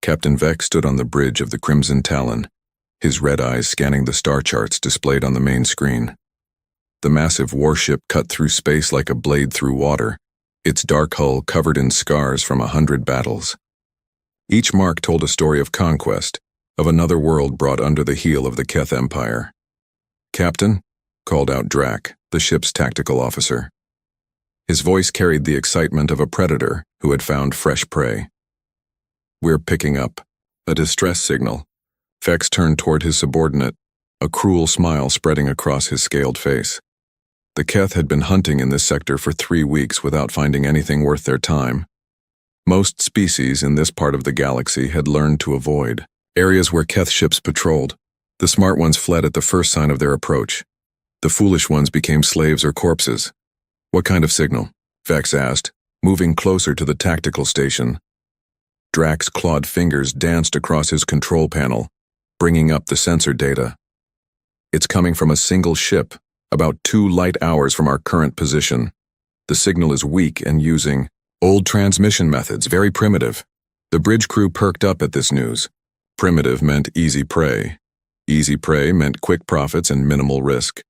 Captain Vex stood on the bridge of the Crimson Talon, his red eyes scanning the star charts displayed on the main screen. The massive warship cut through space like a blade through water, its dark hull covered in scars from 100 battles. Each mark told a story of conquest, of another world brought under the heel of the Keth Empire. "Captain," called out Drac, the ship's tactical officer. His voice carried the excitement of a predator who had found fresh prey. "We're picking up a distress signal." Vex turned toward his subordinate, a cruel smile spreading across his scaled face. The Keth had been hunting in this sector for 3 weeks without finding anything worth their time. Most species in this part of the galaxy had learned to avoid areas where Keth ships patrolled. The smart ones fled at the first sign of their approach. The foolish ones became slaves or corpses. "What kind of signal?" Vex asked, moving closer to the tactical station. Drac's clawed fingers danced across his control panel, bringing up the sensor data. "It's coming from a single ship, about 2 light hours from our current position. The signal is weak and using old transmission methods, very primitive." The bridge crew perked up at this news. Primitive meant easy prey. Easy prey meant quick profits and minimal risk.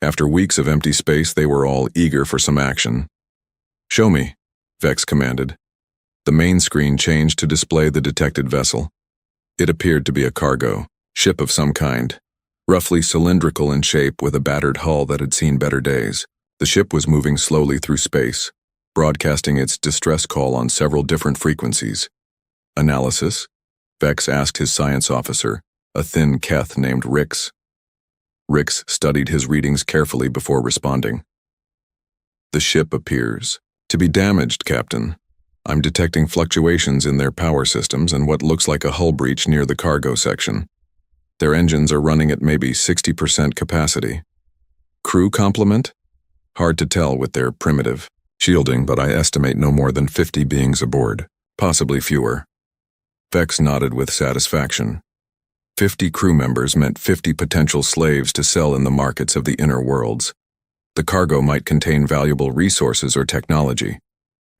After weeks of empty space, they were all eager for some action. "Show me," Vex commanded. The main screen changed to display the detected vessel. It appeared to be a cargo ship of some kind, roughly cylindrical in shape with a battered hull that had seen better days. The ship was moving slowly through space, broadcasting its distress call on several different frequencies. "Analysis?" Vex asked his science officer, a thin Keth named Rix. Rix studied his readings carefully before responding. "The ship appears to be damaged, Captain. I'm detecting fluctuations in their power systems and what looks like a hull breach near the cargo section. Their engines are running at maybe 60% capacity. Crew complement? Hard to tell with their primitive shielding, but I estimate no more than 50 beings aboard, possibly fewer." Vex nodded with satisfaction. 50 crew members meant 50 potential slaves to sell in the markets of the inner worlds. The cargo might contain valuable resources or technology.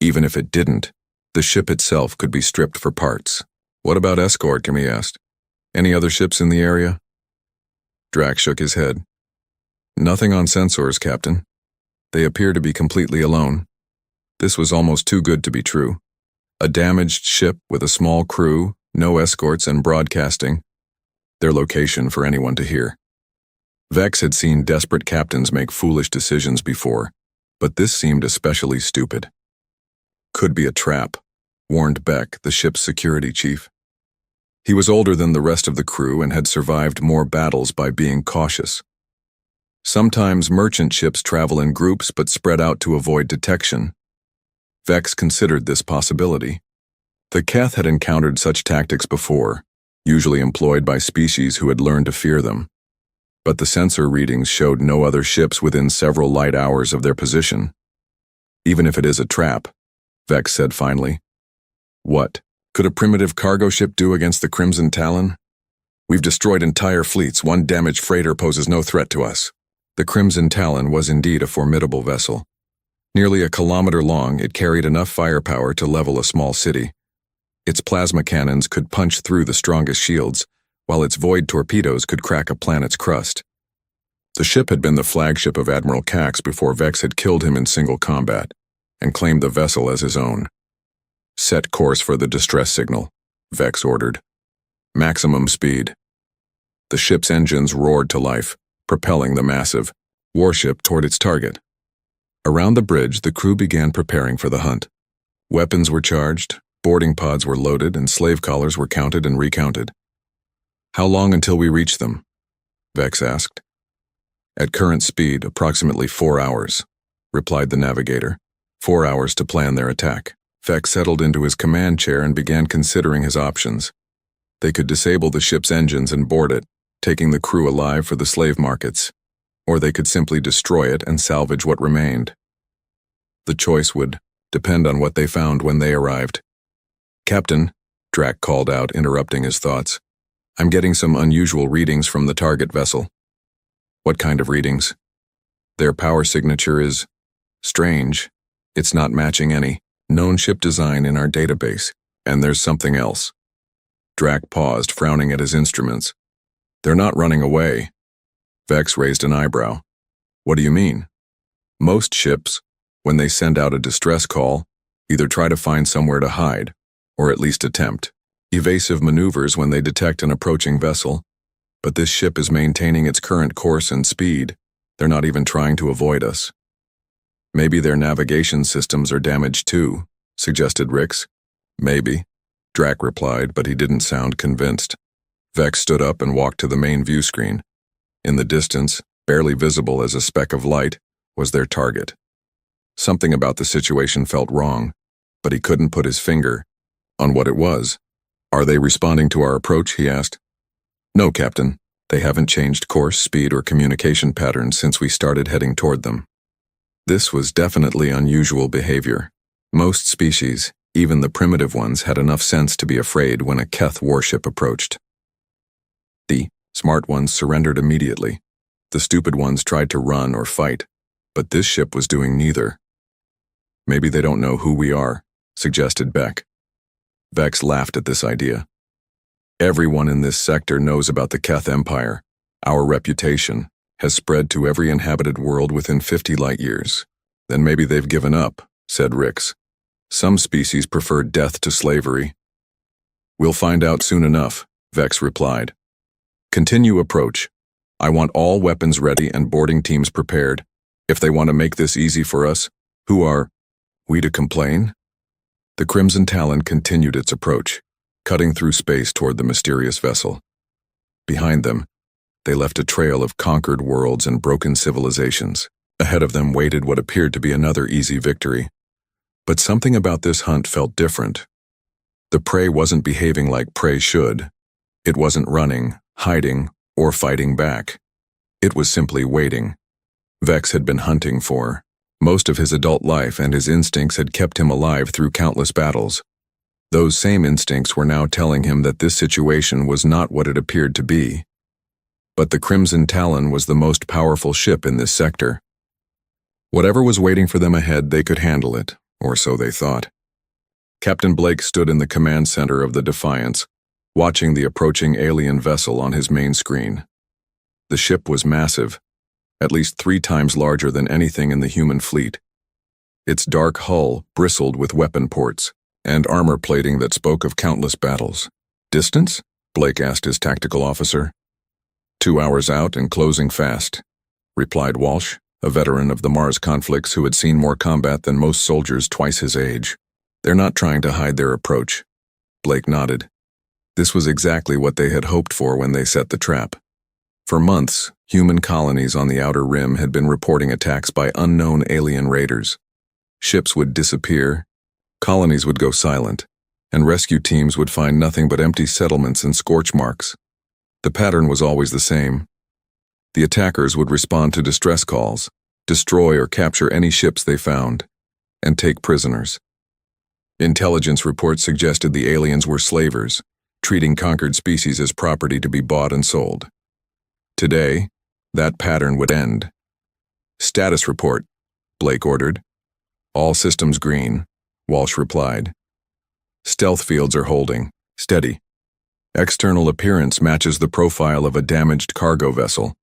Even if it didn't, the ship itself could be stripped for parts. "What about escort?" he asked. "Any other ships in the area?" Drac shook his head. "Nothing on sensors, Captain. They appear to be completely alone." This was almost too good to be true. A damaged ship with a small crew, no escorts, and broadcasting. Their location for anyone to hear. Vex had seen desperate captains make foolish decisions before, but this seemed especially stupid. "Could be a trap," warned Beck, the ship's security chief. He was older than the rest of the crew and had survived more battles by being cautious. Sometimes merchant ships travel in groups but spread out to avoid detection. Vex considered this possibility. The Keth had encountered such tactics before, usually employed by species who had learned to fear them. But the sensor readings showed no other ships within several light hours of their position. "Even if it is a trap," Vex said finally. "What could a primitive cargo ship do against the Crimson Talon? We've destroyed entire fleets. One damaged freighter poses no threat to us." The Crimson Talon was indeed a formidable vessel. Nearly a kilometer long, it carried enough firepower to level a small city. Its plasma cannons could punch through the strongest shields, while its void torpedoes could crack a planet's crust. The ship had been the flagship of Admiral Cax before Vex had killed him in single combat, and claimed the vessel as his own. "Set course for the distress signal," Vex ordered. "Maximum speed." The ship's engines roared to life, propelling the massive warship toward its target. Around the bridge, the crew began preparing for the hunt. Weapons were charged, boarding pods were loaded, and slave collars were counted and recounted. "How long until we reach them?" Vex asked. "At current speed, approximately 4 hours," replied the navigator. 4 hours to plan their attack. Vex settled into his command chair and began considering his options. They could disable the ship's engines and board it, taking the crew alive for the slave markets, or they could simply destroy it and salvage what remained. The choice would depend on what they found when they arrived. "Captain," Drac called out, interrupting his thoughts, "I'm getting some unusual readings from the target vessel." "What kind of readings?" "Their power signature is strange. It's not matching any known ship design in our database, and there's something else." Drac paused, frowning at his instruments. They're not running away. Vex raised an eyebrow. What do you mean? Most ships, when they send out a distress call, either try to find somewhere to hide, or at least attempt evasive maneuvers when they detect an approaching vessel. But this ship is maintaining its current course and speed. They're not even trying to avoid us. Maybe their navigation systems are damaged too, suggested Rix. Maybe, Drac replied, but he didn't sound convinced. Vex stood up and walked to the main view screen. In the distance, barely visible as a speck of light, was their target. Something about the situation felt wrong, but he couldn't put his finger on what it was. Are they responding to our approach? He asked. No, Captain. They haven't changed course, speed, or communication patterns since we started heading toward them. This was definitely unusual behavior. Most species, even the primitive ones, had enough sense to be afraid when a Keth warship approached. The smart ones surrendered immediately. The stupid ones tried to run or fight, but this ship was doing neither. Maybe they don't know who we are, suggested Beck. Vex laughed at this idea. Everyone in this sector knows about the Keth Empire. Our reputation has spread to every inhabited world within 50 light years. Then maybe they've given up, said Rix. Some species prefer death to slavery. We'll find out soon enough, Vex replied. Continue approach. I want all weapons ready and boarding teams prepared. If they want to make this easy for us, who are we to complain? The Crimson Talon continued its approach, cutting through space toward the mysterious vessel. Behind them, they left a trail of conquered worlds and broken civilizations. Ahead of them waited what appeared to be another easy victory. But something about this hunt felt different. The prey wasn't behaving like prey should. It wasn't running, hiding, or fighting back. It was simply waiting. Vex had been hunting for most of his adult life, and his instincts had kept him alive through countless battles. Those same instincts were now telling him that this situation was not what it appeared to be. But the Crimson Talon was the most powerful ship in this sector. Whatever was waiting for them ahead, they could handle it, or so they thought. Captain Blake stood in the command center of the Defiance, watching the approaching alien vessel on his main screen. The ship was massive, at least 3 times larger than anything in the human fleet. Its dark hull bristled with weapon ports and armor plating that spoke of countless battles. Distance? Blake asked his tactical officer. 2 hours out and closing fast, replied Walsh, a veteran of the Mars conflicts who had seen more combat than most soldiers twice his age. They're not trying to hide their approach. Blake nodded. This was exactly what they had hoped for when they set the trap. For months, human colonies on the outer rim had been reporting attacks by unknown alien raiders. Ships would disappear, colonies would go silent, and rescue teams would find nothing but empty settlements and scorch marks. The pattern was always the same. The attackers would respond to distress calls, destroy or capture any ships they found, and take prisoners. Intelligence reports suggested the aliens were slavers, treating conquered species as property to be bought and sold. Today, that pattern would end. Status report, Blake ordered. All systems green, Walsh replied. Stealth fields are holding, steady. External appearance matches the profile of a damaged cargo vessel.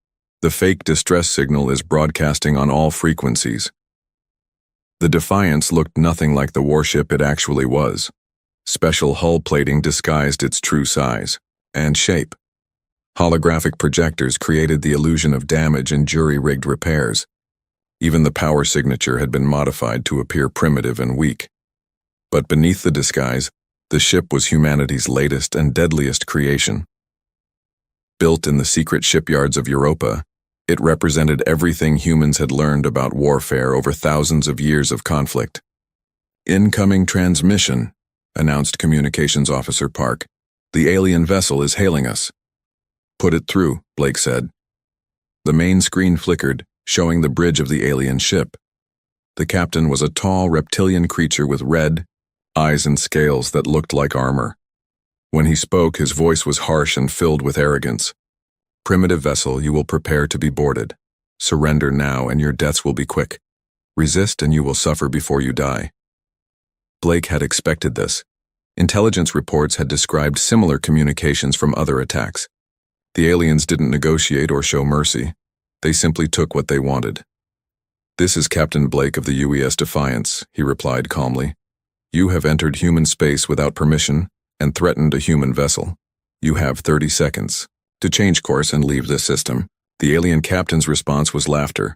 The fake distress signal is broadcasting on all frequencies. The Defiance looked nothing like the warship it actually was. Special hull plating disguised its true size and shape. Holographic projectors created the illusion of damage and jury-rigged repairs. Even the power signature had been modified to appear primitive and weak. But beneath the disguise, the ship was humanity's latest and deadliest creation. Built in the secret shipyards of Europa, it represented everything humans had learned about warfare over thousands of years of conflict. Incoming transmission, announced Communications Officer Park. The alien vessel is hailing us. Put it through, Blake said. The main screen flickered, showing the bridge of the alien ship. The captain was a tall reptilian creature with red eyes and scales that looked like armor. When he spoke, his voice was harsh and filled with arrogance. Primitive vessel, you will prepare to be boarded. Surrender now and your deaths will be quick. Resist and you will suffer before you die. Blake had expected this. Intelligence reports had described similar communications from other attacks. The aliens didn't negotiate or show mercy. They simply took what they wanted. "This is Captain Blake of the UES Defiance," he replied calmly. "You have entered human space without permission and threatened a human vessel. You have 30 seconds to change course and leave this system." The alien captain's response was laughter.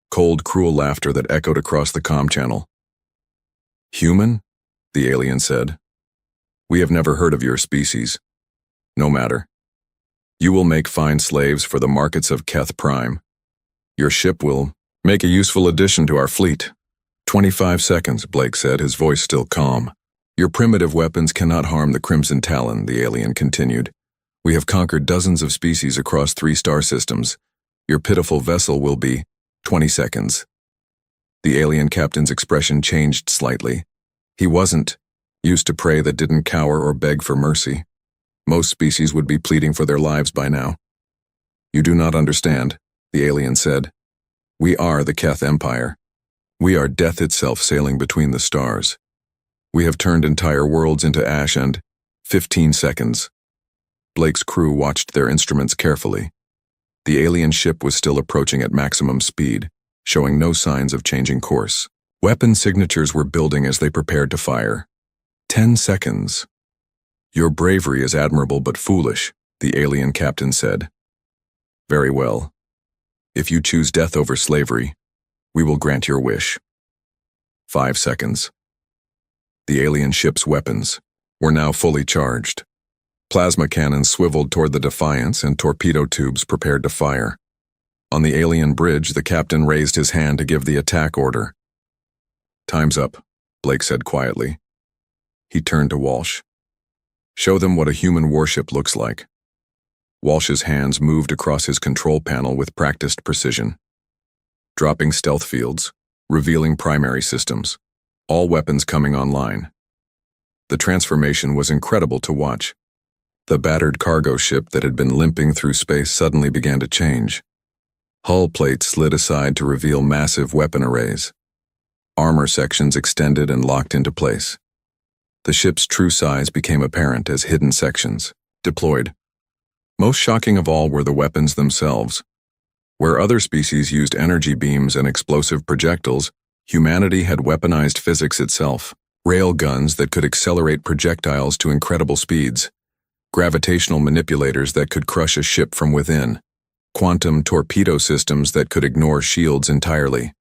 Cold, cruel laughter that echoed across the comm channel. "Human?" the alien said. "We have never heard of your species. No matter. You will make fine slaves for the markets of Keth Prime. Your ship will make a useful addition to our fleet." 25 seconds, Blake said, his voice still calm. "Your primitive weapons cannot harm the Crimson Talon," the alien continued. "We have conquered dozens of species across 3 star systems. Your pitiful vessel will be 20 seconds. The alien captain's expression changed slightly. He wasn't used to prey that didn't cower or beg for mercy. Most species would be pleading for their lives by now. "You do not understand," the alien said. "We are the Keth Empire. We are death itself sailing between the stars. We have turned entire worlds into ash and 15 seconds. Blake's crew watched their instruments carefully. The alien ship was still approaching at maximum speed, showing no signs of changing course. Weapon signatures were building as they prepared to fire. 10 seconds. "Your bravery is admirable but foolish," the alien captain said. "Very well. If you choose death over slavery, we will grant your wish." 5 seconds. The alien ship's weapons were now fully charged. Plasma cannons swiveled toward the Defiance and torpedo tubes prepared to fire. On the alien bridge, the captain raised his hand to give the attack order. "Time's up," Blake said quietly. He turned to Walsh. "Show them what a human warship looks like." Walsh's hands moved across his control panel with practiced precision. Dropping stealth fields, revealing primary systems, all weapons coming online. The transformation was incredible to watch. The battered cargo ship that had been limping through space suddenly began to change. Hull plates slid aside to reveal massive weapon arrays. Armor sections extended and locked into place. The ship's true size became apparent as hidden sections deployed. Most shocking of all were the weapons themselves. Where other species used energy beams and explosive projectiles, humanity had weaponized physics itself. Rail guns that could accelerate projectiles to incredible speeds. Gravitational manipulators that could crush a ship from within. Quantum torpedo systems that could ignore shields entirely.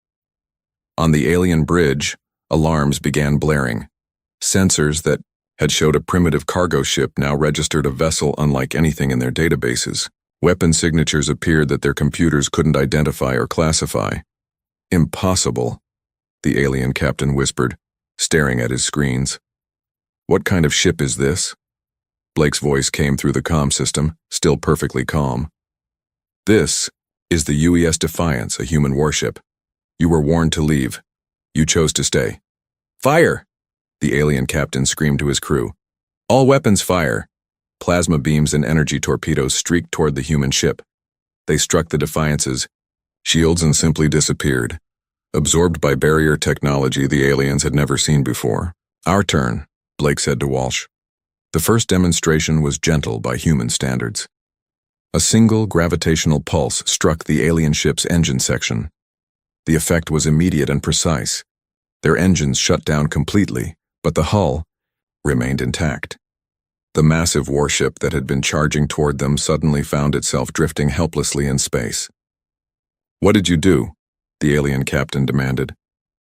On the alien bridge, alarms began blaring. Sensors that had showed a primitive cargo ship now registered a vessel unlike anything in their databases. Weapon signatures appeared that their computers couldn't identify or classify. "Impossible," the alien captain whispered, staring at his screens. "What kind of ship is this?" Blake's voice came through the comm system, still perfectly calm. "This is the UES Defiance, a human warship. You were warned to leave. You chose to stay." "Fire!" the alien captain screamed to his crew. "All weapons fire!" Plasma beams and energy torpedoes streaked toward the human ship. They struck the Defiance's shields and simply disappeared. Absorbed by barrier technology the aliens had never seen before. "Our turn," Blake said to Walsh. The first demonstration was gentle by human standards. A single gravitational pulse struck the alien ship's engine section. The effect was immediate and precise. Their engines shut down completely, but the hull remained intact. The massive warship that had been charging toward them suddenly found itself drifting helplessly in space. "What did you do?" the alien captain demanded.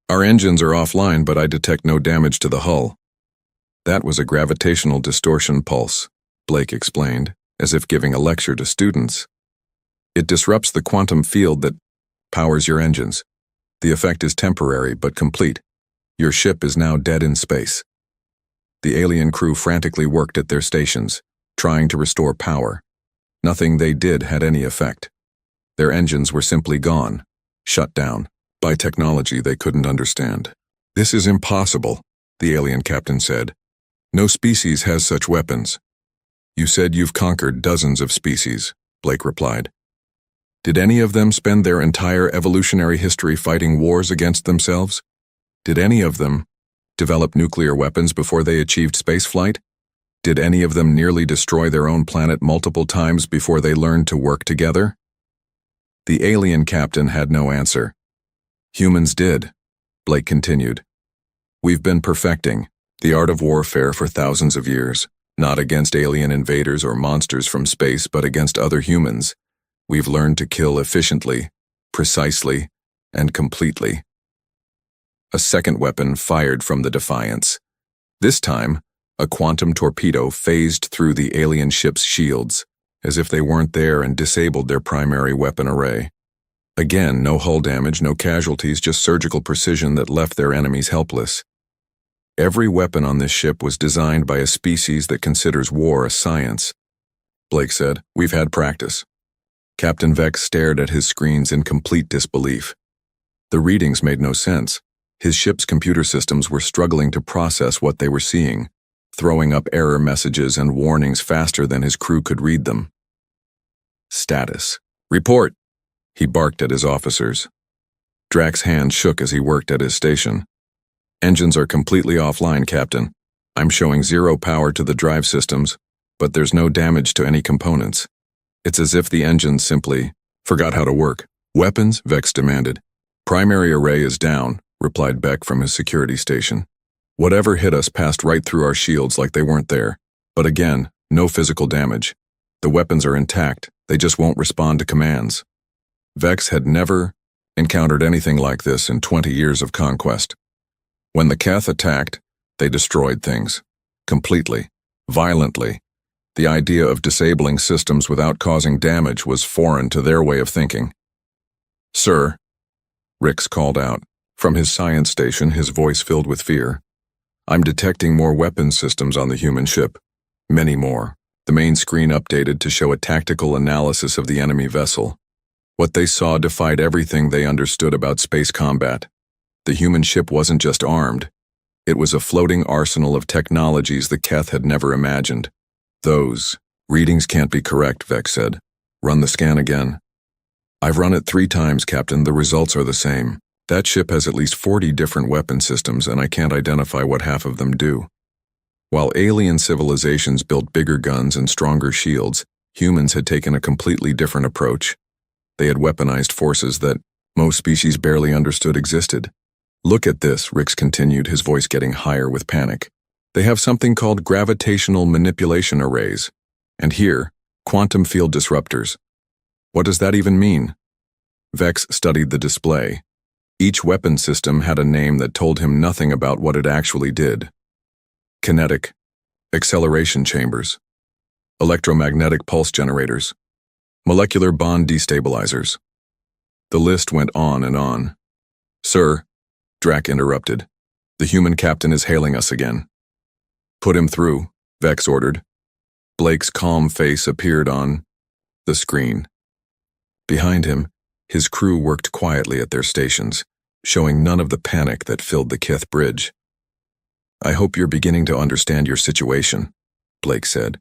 "Our engines are offline, but I detect no damage to the hull." "That was a gravitational distortion pulse," Blake explained, as if giving a lecture to students. "It disrupts the quantum field that powers your engines. The effect is temporary but complete. Your ship is now dead in space." The alien crew frantically worked at their stations, trying to restore power. Nothing they did had any effect. Their engines were simply gone, shut down, by technology they couldn't understand. "This is impossible," the alien captain said. "No species has such weapons." "You said you've conquered dozens of species," Blake replied. "Did any of them spend their entire evolutionary history fighting wars against themselves? Did any of them Develop nuclear weapons before they achieved spaceflight? Did any of them nearly destroy their own planet multiple times before they learned to work together? The alien captain had no answer. Humans did, Blake continued. We've been perfecting the art of warfare for thousands of years, not against alien invaders or monsters from space, but against other humans. We've learned to kill efficiently, precisely, and completely. A second weapon fired from the Defiance. This time, a quantum torpedo phased through the alien ship's shields, as if they weren't there, and disabled their primary weapon array. Again, no hull damage, no casualties, just surgical precision that left their enemies helpless. Every weapon on this ship was designed by a species that considers war a science. Blake said, "We've had practice." Captain Vex stared at his screens in complete disbelief. The readings made no sense. His ship's computer systems were struggling to process what they were seeing, throwing up error messages and warnings faster than his crew could read them. Status. Report, he barked at his officers. Drax's hand shook as he worked at his station. Engines are completely offline, Captain. I'm showing 0 power to the drive systems, but there's no damage to any components. It's as if the engines simply forgot how to work. Weapons? Vex demanded. Primary array is down, replied Beck from his security station. Whatever hit us passed right through our shields like they weren't there. But again, no physical damage. The weapons are intact, they just won't respond to commands. Vex had never encountered anything like this in 20 years of conquest. When the Keth attacked, they destroyed things. Completely. Violently. The idea of disabling systems without causing damage was foreign to their way of thinking. Sir, Rix called out. From his science station, his voice filled with fear. I'm detecting more weapons systems on the human ship. Many more. The main screen updated to show a tactical analysis of the enemy vessel. What they saw defied everything they understood about space combat. The human ship wasn't just armed. It was a floating arsenal of technologies the Keth had never imagined. Those readings can't be correct, Vex said. Run the scan again. I've run it 3 times, Captain. The results are the same. That ship has at least 40 different weapon systems, and I can't identify what half of them do. While alien civilizations built bigger guns and stronger shields, humans had taken a completely different approach. They had weaponized forces that most species barely understood existed. Look at this, Rix continued, his voice getting higher with panic. They have something called gravitational manipulation arrays. And here, quantum field disruptors. What does that even mean? Vex studied the display. Each weapon system had a name that told him nothing about what it actually did. Kinetic, acceleration chambers, electromagnetic pulse generators, molecular bond destabilizers. The list went on and on. Sir, Drac interrupted. The human captain is hailing us again. Put him through, Vex ordered. Blake's calm face appeared on the screen. Behind him, his crew worked quietly at their stations, showing none of the panic that filled the Kith bridge. I hope you're beginning to understand your situation, Blake said.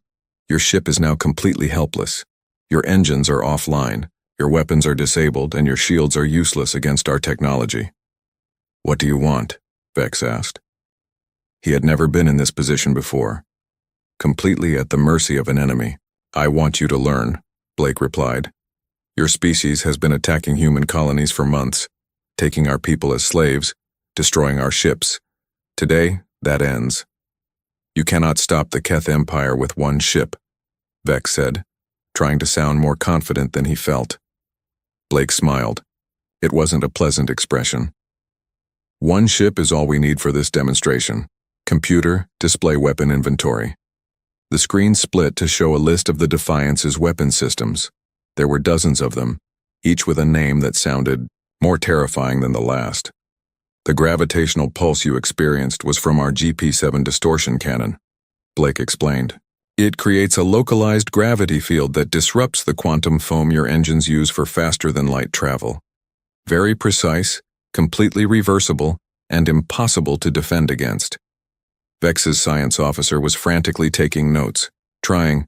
Your ship is now completely helpless. Your engines are offline, your weapons are disabled, and your shields are useless against our technology. What do you want? Vex asked. He had never been in this position before. Completely at the mercy of an enemy. I want you to learn, Blake replied. Your species has been attacking human colonies for months, taking our people as slaves, destroying our ships. Today, that ends. You cannot stop the Keth Empire with one ship, Vex said, trying to sound more confident than he felt. Blake smiled. It wasn't a pleasant expression. One ship is all we need for this demonstration. Computer, display weapon inventory. The screen split to show a list of the Defiance's weapon systems. There were dozens of them, each with a name that sounded more terrifying than the last. The gravitational pulse you experienced was from our GP7 distortion cannon, Blake explained. It creates a localized gravity field that disrupts the quantum foam your engines use for faster-than-light travel. Very precise, completely reversible, and impossible to defend against. Vex's science officer was frantically taking notes, trying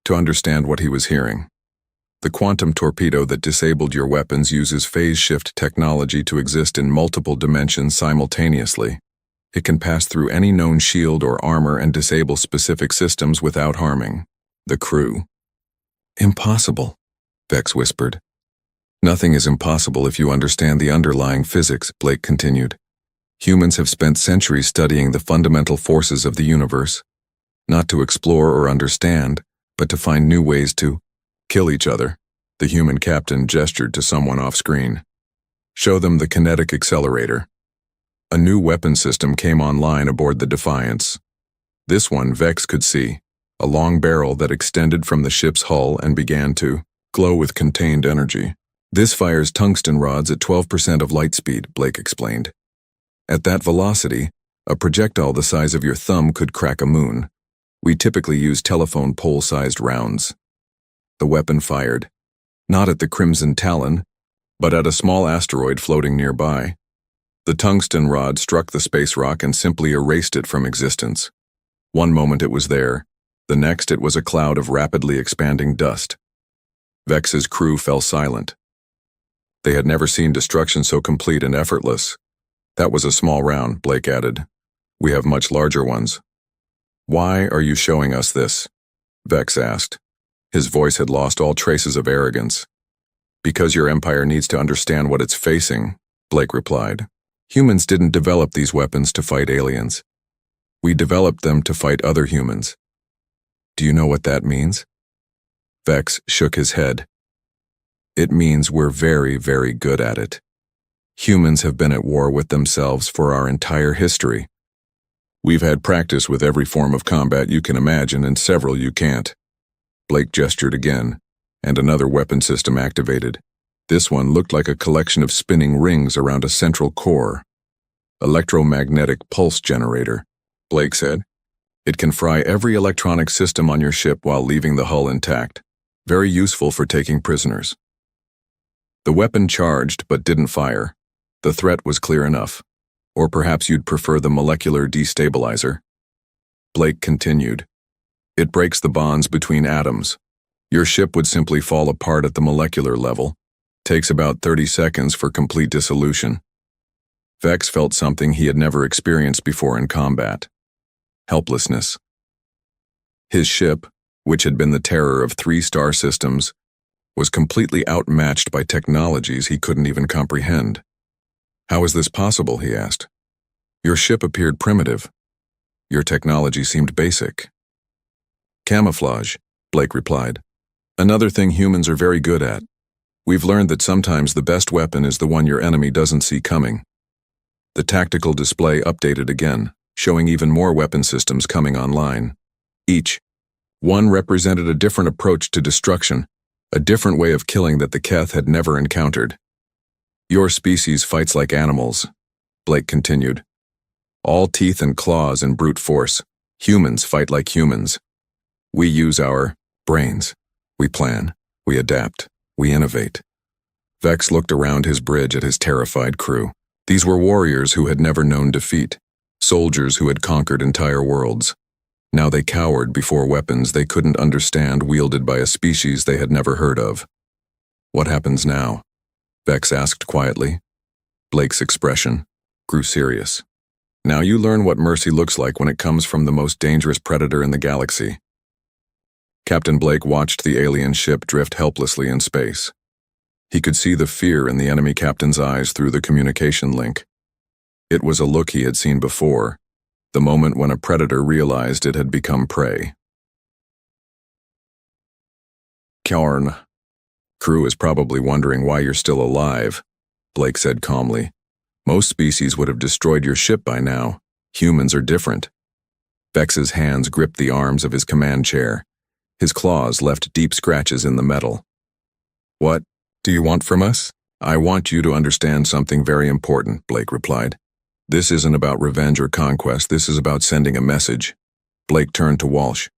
to understand what he was hearing. The quantum torpedo that disabled your weapons uses phase shift technology to exist in multiple dimensions simultaneously. It can pass through any known shield or armor and disable specific systems without harming the crew. Impossible, Vex whispered. Nothing is impossible if you understand the underlying physics, Blake continued. Humans have spent centuries studying the fundamental forces of the universe, not to explore or understand, but to find new ways to kill each other. The human captain gestured to someone off-screen. Show them the kinetic accelerator. A new weapon system came online aboard the Defiance. This one Vex could see, a long barrel that extended from the ship's hull and began to glow with contained energy. This fires tungsten rods at 12% of light speed, Blake explained. At that velocity, a projectile the size of your thumb could crack a moon. We typically use telephone pole-sized rounds. The weapon fired, not at the Crimson Talon, but at a small asteroid floating nearby. The tungsten rod struck the space rock and simply erased it from existence. One moment it was there, the next it was a cloud of rapidly expanding dust. Vex's crew fell silent. They had never seen destruction so complete and effortless. That was a small round, Blake added. We have much larger ones. Why are you showing us this? Vex asked. His voice had lost all traces of arrogance. Because your empire needs to understand what it's facing, Blake replied. Humans didn't develop these weapons to fight aliens. We developed them to fight other humans. Do you know what that means? Vex shook his head. It means we're very, very good at it. Humans have been at war with themselves for our entire history. We've had practice with every form of combat you can imagine and several you can't. Blake gestured again, and another weapon system activated. This one looked like a collection of spinning rings around a central core. Electromagnetic pulse generator, Blake said. It can fry every electronic system on your ship while leaving the hull intact. Very useful for taking prisoners. The weapon charged but didn't fire. The threat was clear enough. Or perhaps you'd prefer the molecular destabilizer. Blake continued. It breaks the bonds between atoms. Your ship would simply fall apart at the molecular level. Takes about 30 seconds for complete dissolution. Vex felt something he had never experienced before in combat. Helplessness. His ship, which had been the terror of 3 star systems, was completely outmatched by technologies he couldn't even comprehend. How is this possible, he asked. Your ship appeared primitive. Your technology seemed basic. Camouflage, Blake replied. Another thing humans are very good at. We've learned that sometimes the best weapon is the one your enemy doesn't see coming. The tactical display updated again, showing even more weapon systems coming online. Each one represented a different approach to destruction, a different way of killing that the Keth had never encountered. Your species fights like animals, Blake continued. All teeth and claws and brute force. Humans fight like humans. We use our brains. We plan. We adapt. We innovate. Vex looked around his bridge at his terrified crew. These were warriors who had never known defeat, soldiers who had conquered entire worlds. Now they cowered before weapons they couldn't understand wielded by a species they had never heard of. What happens now? Vex asked quietly. Blake's expression grew serious. Now you learn what mercy looks like when it comes from the most dangerous predator in the galaxy. Captain Blake watched the alien ship drift helplessly in space. He could see the fear in the enemy captain's eyes through the communication link. It was a look he had seen before, the moment when a predator realized it had become prey. Kjarn. Crew is probably wondering why you're still alive, Blake said calmly. Most species would have destroyed your ship by now. Humans are different. Vex's hands gripped the arms of his command chair. His claws left deep scratches in the metal. What do you want from us? I want you to understand something very important, Blake replied. This isn't about revenge or conquest, this is about sending a message. Blake turned to Walsh.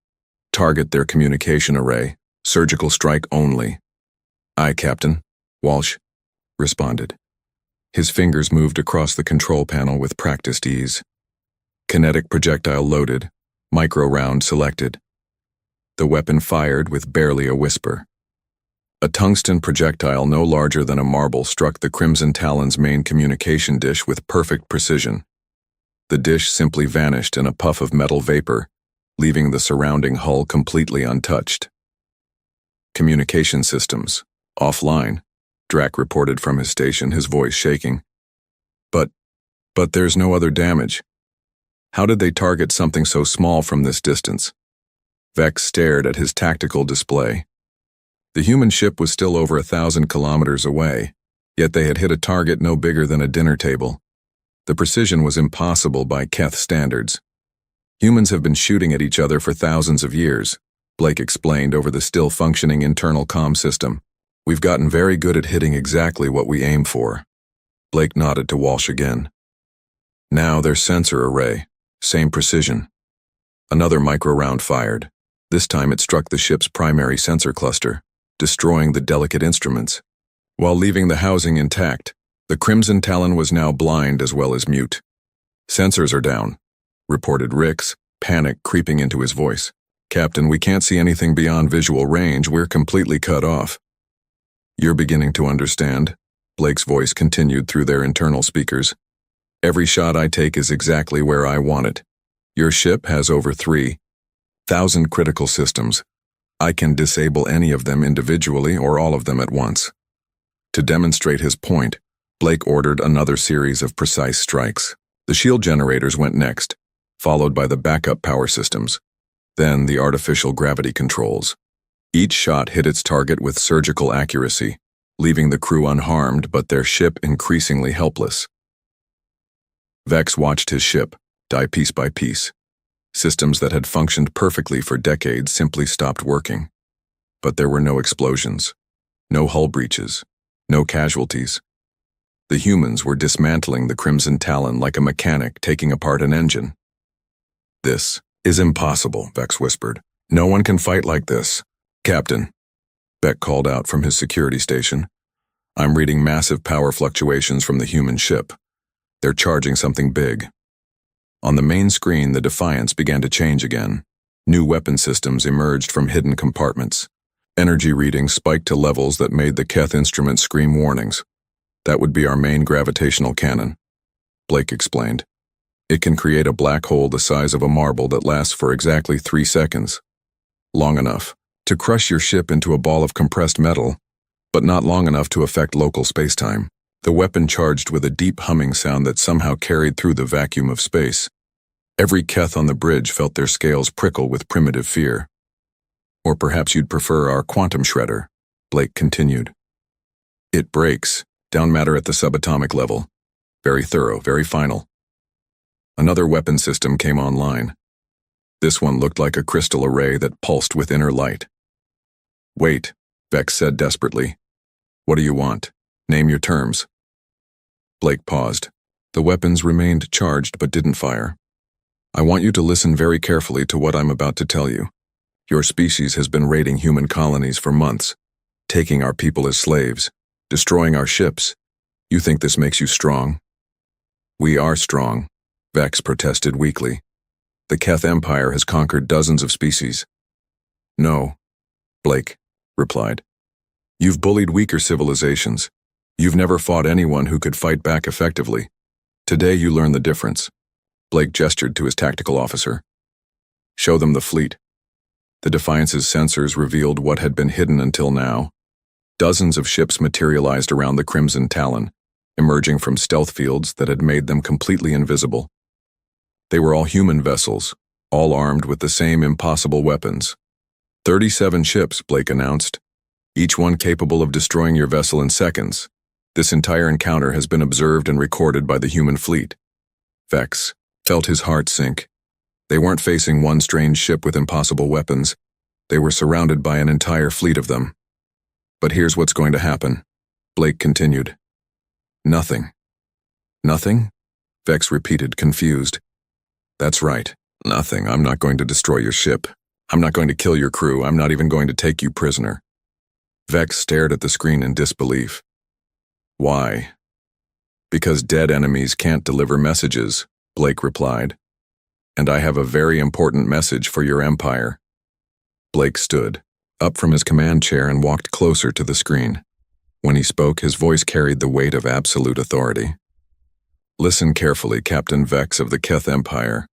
Target their communication array. Surgical strike only. Aye, Captain, Walsh responded. His fingers moved across the control panel with practiced ease. Kinetic projectile loaded, micro round selected. The weapon fired with barely a whisper. A tungsten projectile no larger than a marble struck the Crimson Talon's main communication dish with perfect precision. The dish simply vanished in a puff of metal vapor, leaving the surrounding hull completely untouched. Communication systems, offline, Drac reported from his station, his voice shaking. But there's no other damage. How did they target something so small from this distance? Vex stared at his tactical display. The human ship was still over 1,000 kilometers away, yet they had hit a target no bigger than a dinner table. The precision was impossible by Keth standards. Humans have been shooting at each other for thousands of years, Blake explained over the still-functioning internal comm system. We've gotten very good at hitting exactly what we aim for. Blake nodded to Walsh again. Now their sensor array, same precision. Another micro-round fired. This time it struck the ship's primary sensor cluster, destroying the delicate instruments. While leaving the housing intact, the Crimson Talon was now blind as well as mute. Sensors are down, reported Rix, panic creeping into his voice. Captain, we can't see anything beyond visual range. We're completely cut off. You're beginning to understand, Blake's voice continued through their internal speakers. Every shot I take is exactly where I want it. Your ship has over 3,000 critical systems. I can disable any of them individually or all of them at once. To demonstrate his point, Blake ordered another series of precise strikes. The shield generators went next, followed by the backup power systems, then the artificial gravity controls. Each shot hit its target with surgical accuracy, leaving the crew unharmed but their ship increasingly helpless. Vex watched his ship die piece by piece. Systems that had functioned perfectly for decades simply stopped working. But there were no explosions, no hull breaches, no casualties. The humans were dismantling the Crimson Talon like a mechanic taking apart an engine. This is impossible, Vex whispered. No one can fight like this. Captain, Beck called out from his security station. I'm reading massive power fluctuations from the human ship. They're charging something big. On the main screen, the Defiance began to change again. New weapon systems emerged from hidden compartments. Energy readings spiked to levels that made the Keth instrument scream warnings. That would be our main gravitational cannon, Blake explained. It can create a black hole the size of a marble that lasts for exactly 3 seconds. Long enough to crush your ship into a ball of compressed metal, but not long enough to affect local spacetime. The weapon charged with a deep humming sound that somehow carried through the vacuum of space. Every Keth on the bridge felt their scales prickle with primitive fear. Or perhaps you'd prefer our quantum shredder, Blake continued. It breaks down matter at the subatomic level. Very thorough, very final. Another weapon system came online. This one looked like a crystal array that pulsed with inner light. Wait, Vex said desperately. What do you want? Name your terms. Blake paused. The weapons remained charged but didn't fire. I want you to listen very carefully to what I'm about to tell you. Your species has been raiding human colonies for months, taking our people as slaves, destroying our ships. You think this makes you strong? We are strong, Vex protested weakly. The Keth Empire has conquered dozens of species. No, Blake replied. You've bullied weaker civilizations. You've never fought anyone who could fight back effectively. Today you learn the difference. Blake gestured to his tactical officer. Show them the fleet. The Defiance's sensors revealed what had been hidden until now. Dozens of ships materialized around the Crimson Talon, emerging from stealth fields that had made them completely invisible. They were all human vessels, all armed with the same impossible weapons. 37 ships, Blake announced, each one capable of destroying your vessel in seconds. This entire encounter has been observed and recorded by the human fleet. Vex felt his heart sink. They weren't facing one strange ship with impossible weapons. They were surrounded by an entire fleet of them. But here's what's going to happen, Blake continued. Nothing. Nothing? Vex repeated, confused. That's right, nothing. I'm not going to destroy your ship. I'm not going to kill your crew. I'm not even going to take you prisoner. Vex stared at the screen in disbelief. Why? Because dead enemies can't deliver messages, Blake replied. And I have a very important message for your empire. Blake stood up from his command chair and walked closer to the screen. When he spoke, his voice carried the weight of absolute authority. Listen carefully, Captain Vex of the Keth Empire.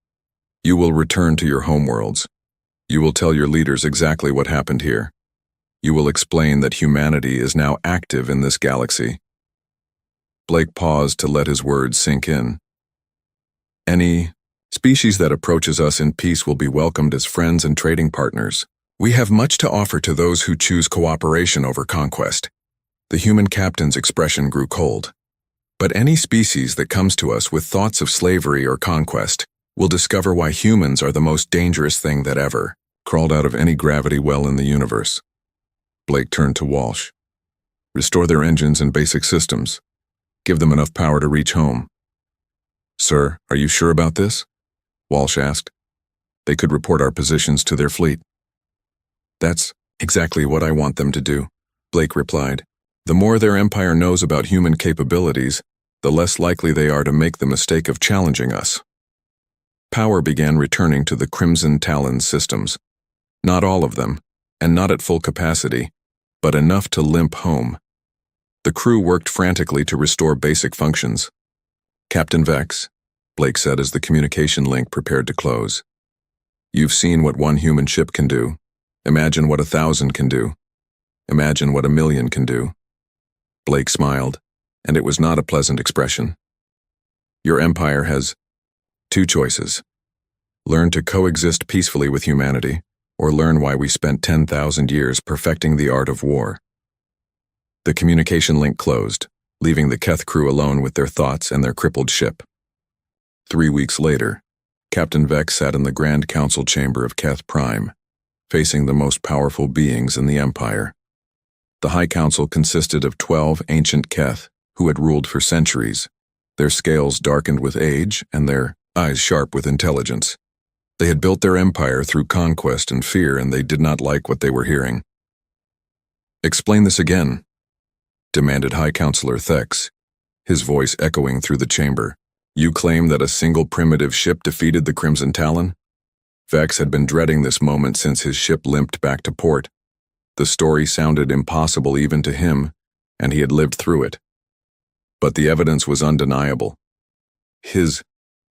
You will return to your homeworlds. You will tell your leaders exactly what happened here. You will explain that humanity is now active in this galaxy. Blake paused to let his words sink in. Any species that approaches us in peace will be welcomed as friends and trading partners. We have much to offer to those who choose cooperation over conquest. The human captain's expression grew cold. But any species that comes to us with thoughts of slavery or conquest will discover why humans are the most dangerous thing that ever crawled out of any gravity well in the universe. Blake turned to Walsh. Restore their engines and basic systems. Give them enough power to reach home. Sir, are you sure about this? Walsh asked. They could report our positions to their fleet. That's exactly what I want them to do, Blake replied. The more their empire knows about human capabilities, the less likely they are to make the mistake of challenging us. Power began returning to the Crimson Talon systems. Not all of them, and not at full capacity, but enough to limp home. The crew worked frantically to restore basic functions. Captain Vex, Blake said as the communication link prepared to close. You've seen what one human ship can do. Imagine what 1,000 can do. Imagine what 1,000,000 can do. Blake smiled, and it was not a pleasant expression. Your empire has two choices. Learn to coexist peacefully with humanity, or learn why we spent 10,000 years perfecting the art of war. The communication link closed, leaving the Keth crew alone with their thoughts and their crippled ship. 3 weeks later, Captain Vex sat in the Grand Council chamber of Keth Prime, facing the most powerful beings in the Empire. The High Council consisted of 12 ancient Keth who had ruled for centuries, their scales darkened with age and their eyes sharp with intelligence. They had built their empire through conquest and fear, and they did not like what they were hearing. Explain this again, demanded High Counselor Thex, his voice echoing through the chamber. You claim that a single primitive ship defeated the Crimson Talon? Vex had been dreading this moment since his ship limped back to port. The story sounded impossible even to him, and he had lived through it. But the evidence was undeniable. His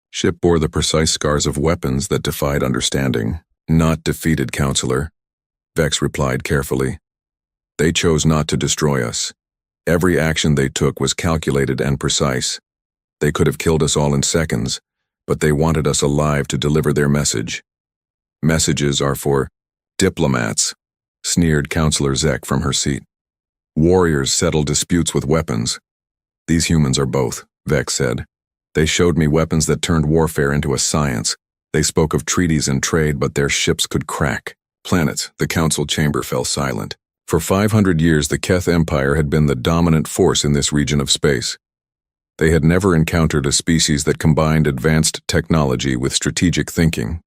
ship bore the precise scars of weapons that defied understanding. Not defeated, Counselor, Vex replied carefully. They chose not to destroy us. Every action they took was calculated and precise. They could have killed us all in seconds, but they wanted us alive to deliver their message. Messages are for diplomats, sneered Counselor Zek from her seat. Warriors settle disputes with weapons. These humans are both, Vex said. They showed me weapons that turned warfare into a science. They spoke of treaties and trade, but their ships could crack. Planets, the council chamber fell silent. For 500 years, the Keth Empire had been the dominant force in this region of space. They had never encountered a species that combined advanced technology with strategic thinking.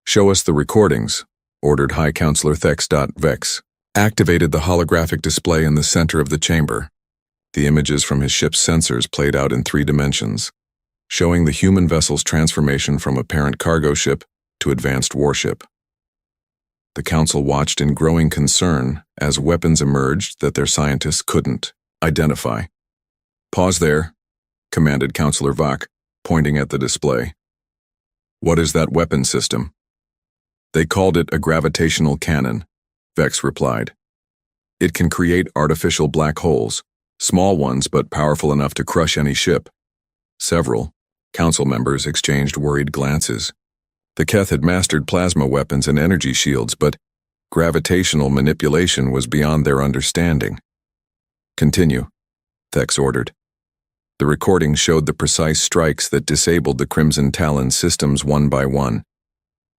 Show us the recordings, ordered High Counselor Thex. Vex activated the holographic display in the center of the chamber. The images from his ship's sensors played out in 3 dimensions, showing the human vessel's transformation from apparent cargo ship to advanced warship. The council watched in growing concern as weapons emerged that their scientists couldn't identify. Pause there, commanded Counselor Vach, pointing at the display. What is that weapon system? They called it a gravitational cannon, Vex replied. It can create artificial black holes, small ones but powerful enough to crush any ship. Several council members exchanged worried glances. The Keth had mastered plasma weapons and energy shields, but gravitational manipulation was beyond their understanding. Continue, Thex ordered. The recording showed the precise strikes that disabled the Crimson Talon systems one by one.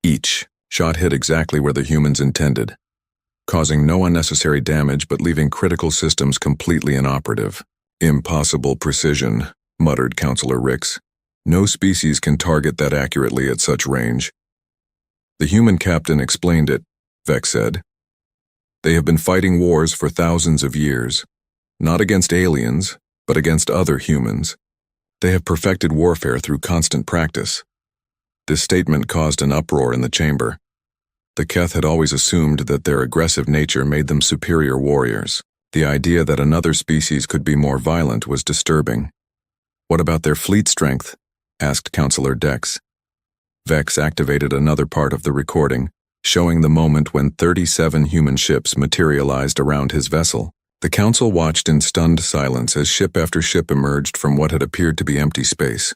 Each shot hit exactly where the humans intended, causing no unnecessary damage but leaving critical systems completely inoperative. Impossible precision, muttered Counselor Rix. No species can target that accurately at such range. The human captain explained it, Vex said. They have been fighting wars for thousands of years, not against aliens, but against other humans. They have perfected warfare through constant practice. This statement caused an uproar in the chamber. The Keth had always assumed that their aggressive nature made them superior warriors. The idea that another species could be more violent was disturbing. What about their fleet strength? Asked Counselor Dex. Vex activated another part of the recording, showing the moment when 37 human ships materialized around his vessel. The council watched in stunned silence as ship after ship emerged from what had appeared to be empty space.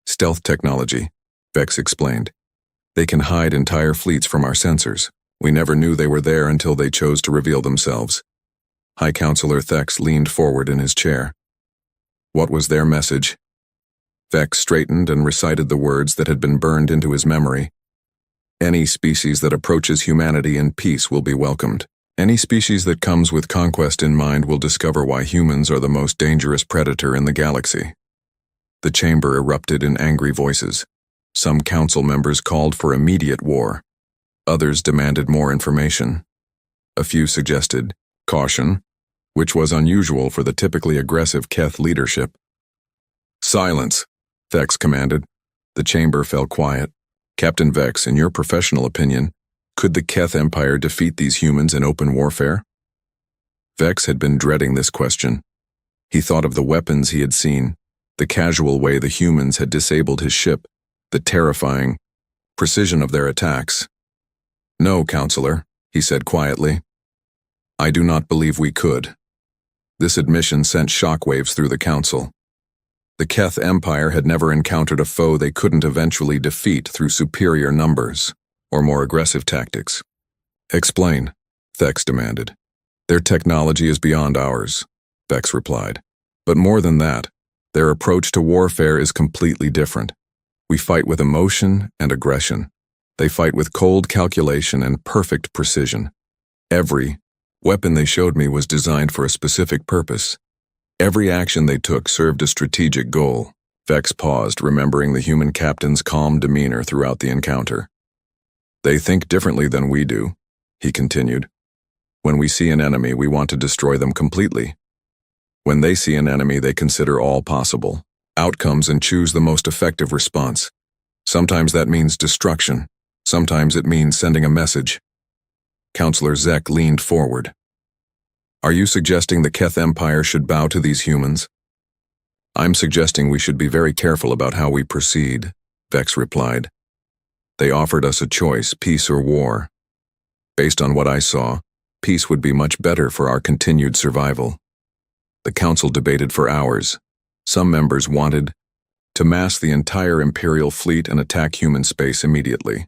Stealth technology, Vex explained. They can hide entire fleets from our sensors. We never knew they were there until they chose to reveal themselves. High Counselor Thex leaned forward in his chair. What was their message? Vex straightened and recited the words that had been burned into his memory. Any species that approaches humanity in peace will be welcomed. Any species that comes with conquest in mind will discover why humans are the most dangerous predator in the galaxy. The chamber erupted in angry voices. Some council members called for immediate war. Others demanded more information. A few suggested caution, which was unusual for the typically aggressive Keth leadership. Silence, Vex commanded. The chamber fell quiet. Captain Vex, in your professional opinion, could the Keth Empire defeat these humans in open warfare? Vex had been dreading this question. He thought of the weapons he had seen, the casual way the humans had disabled his ship, the terrifying precision of their attacks. No, Counselor, he said quietly. I do not believe we could. This admission sent shockwaves through the council. The Keth Empire had never encountered a foe they couldn't eventually defeat through superior numbers or more aggressive tactics. Explain, Thex demanded. Their technology is beyond ours, Vex replied. But more than that, their approach to warfare is completely different. We fight with emotion and aggression. They fight with cold calculation and perfect precision. Every weapon they showed me was designed for a specific purpose. Every action they took served a strategic goal. Vex paused, remembering the human captain's calm demeanor throughout the encounter. They think differently than we do, he continued. When we see an enemy, we want to destroy them completely. When they see an enemy, they consider all possible outcomes and choose the most effective response. Sometimes that means destruction. Sometimes it means sending a message. Counselor Zek leaned forward. Are you suggesting the Keth Empire should bow to these humans? I'm suggesting we should be very careful about how we proceed, Vex replied. They offered us a choice, peace or war. Based on what I saw, peace would be much better for our continued survival. The council debated for hours. Some members wanted to mass the entire Imperial fleet and attack human space immediately.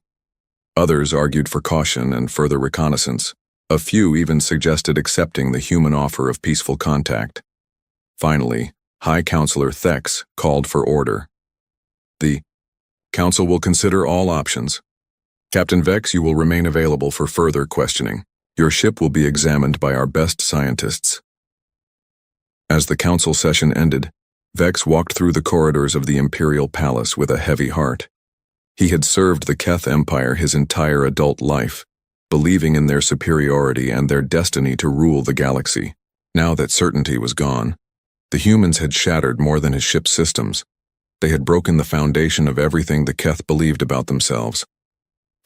Others argued for caution and further reconnaissance. A few even suggested accepting the human offer of peaceful contact. Finally, High Counselor Thex called for order. The council will consider all options. Captain Vex, you will remain available for further questioning. Your ship will be examined by our best scientists. As the council session ended, Vex walked through the corridors of the Imperial Palace with a heavy heart. He had served the Keth Empire his entire adult life, believing in their superiority and their destiny to rule the galaxy. Now that certainty was gone, the humans had shattered more than his ship's systems. They had broken the foundation of everything the Keth believed about themselves.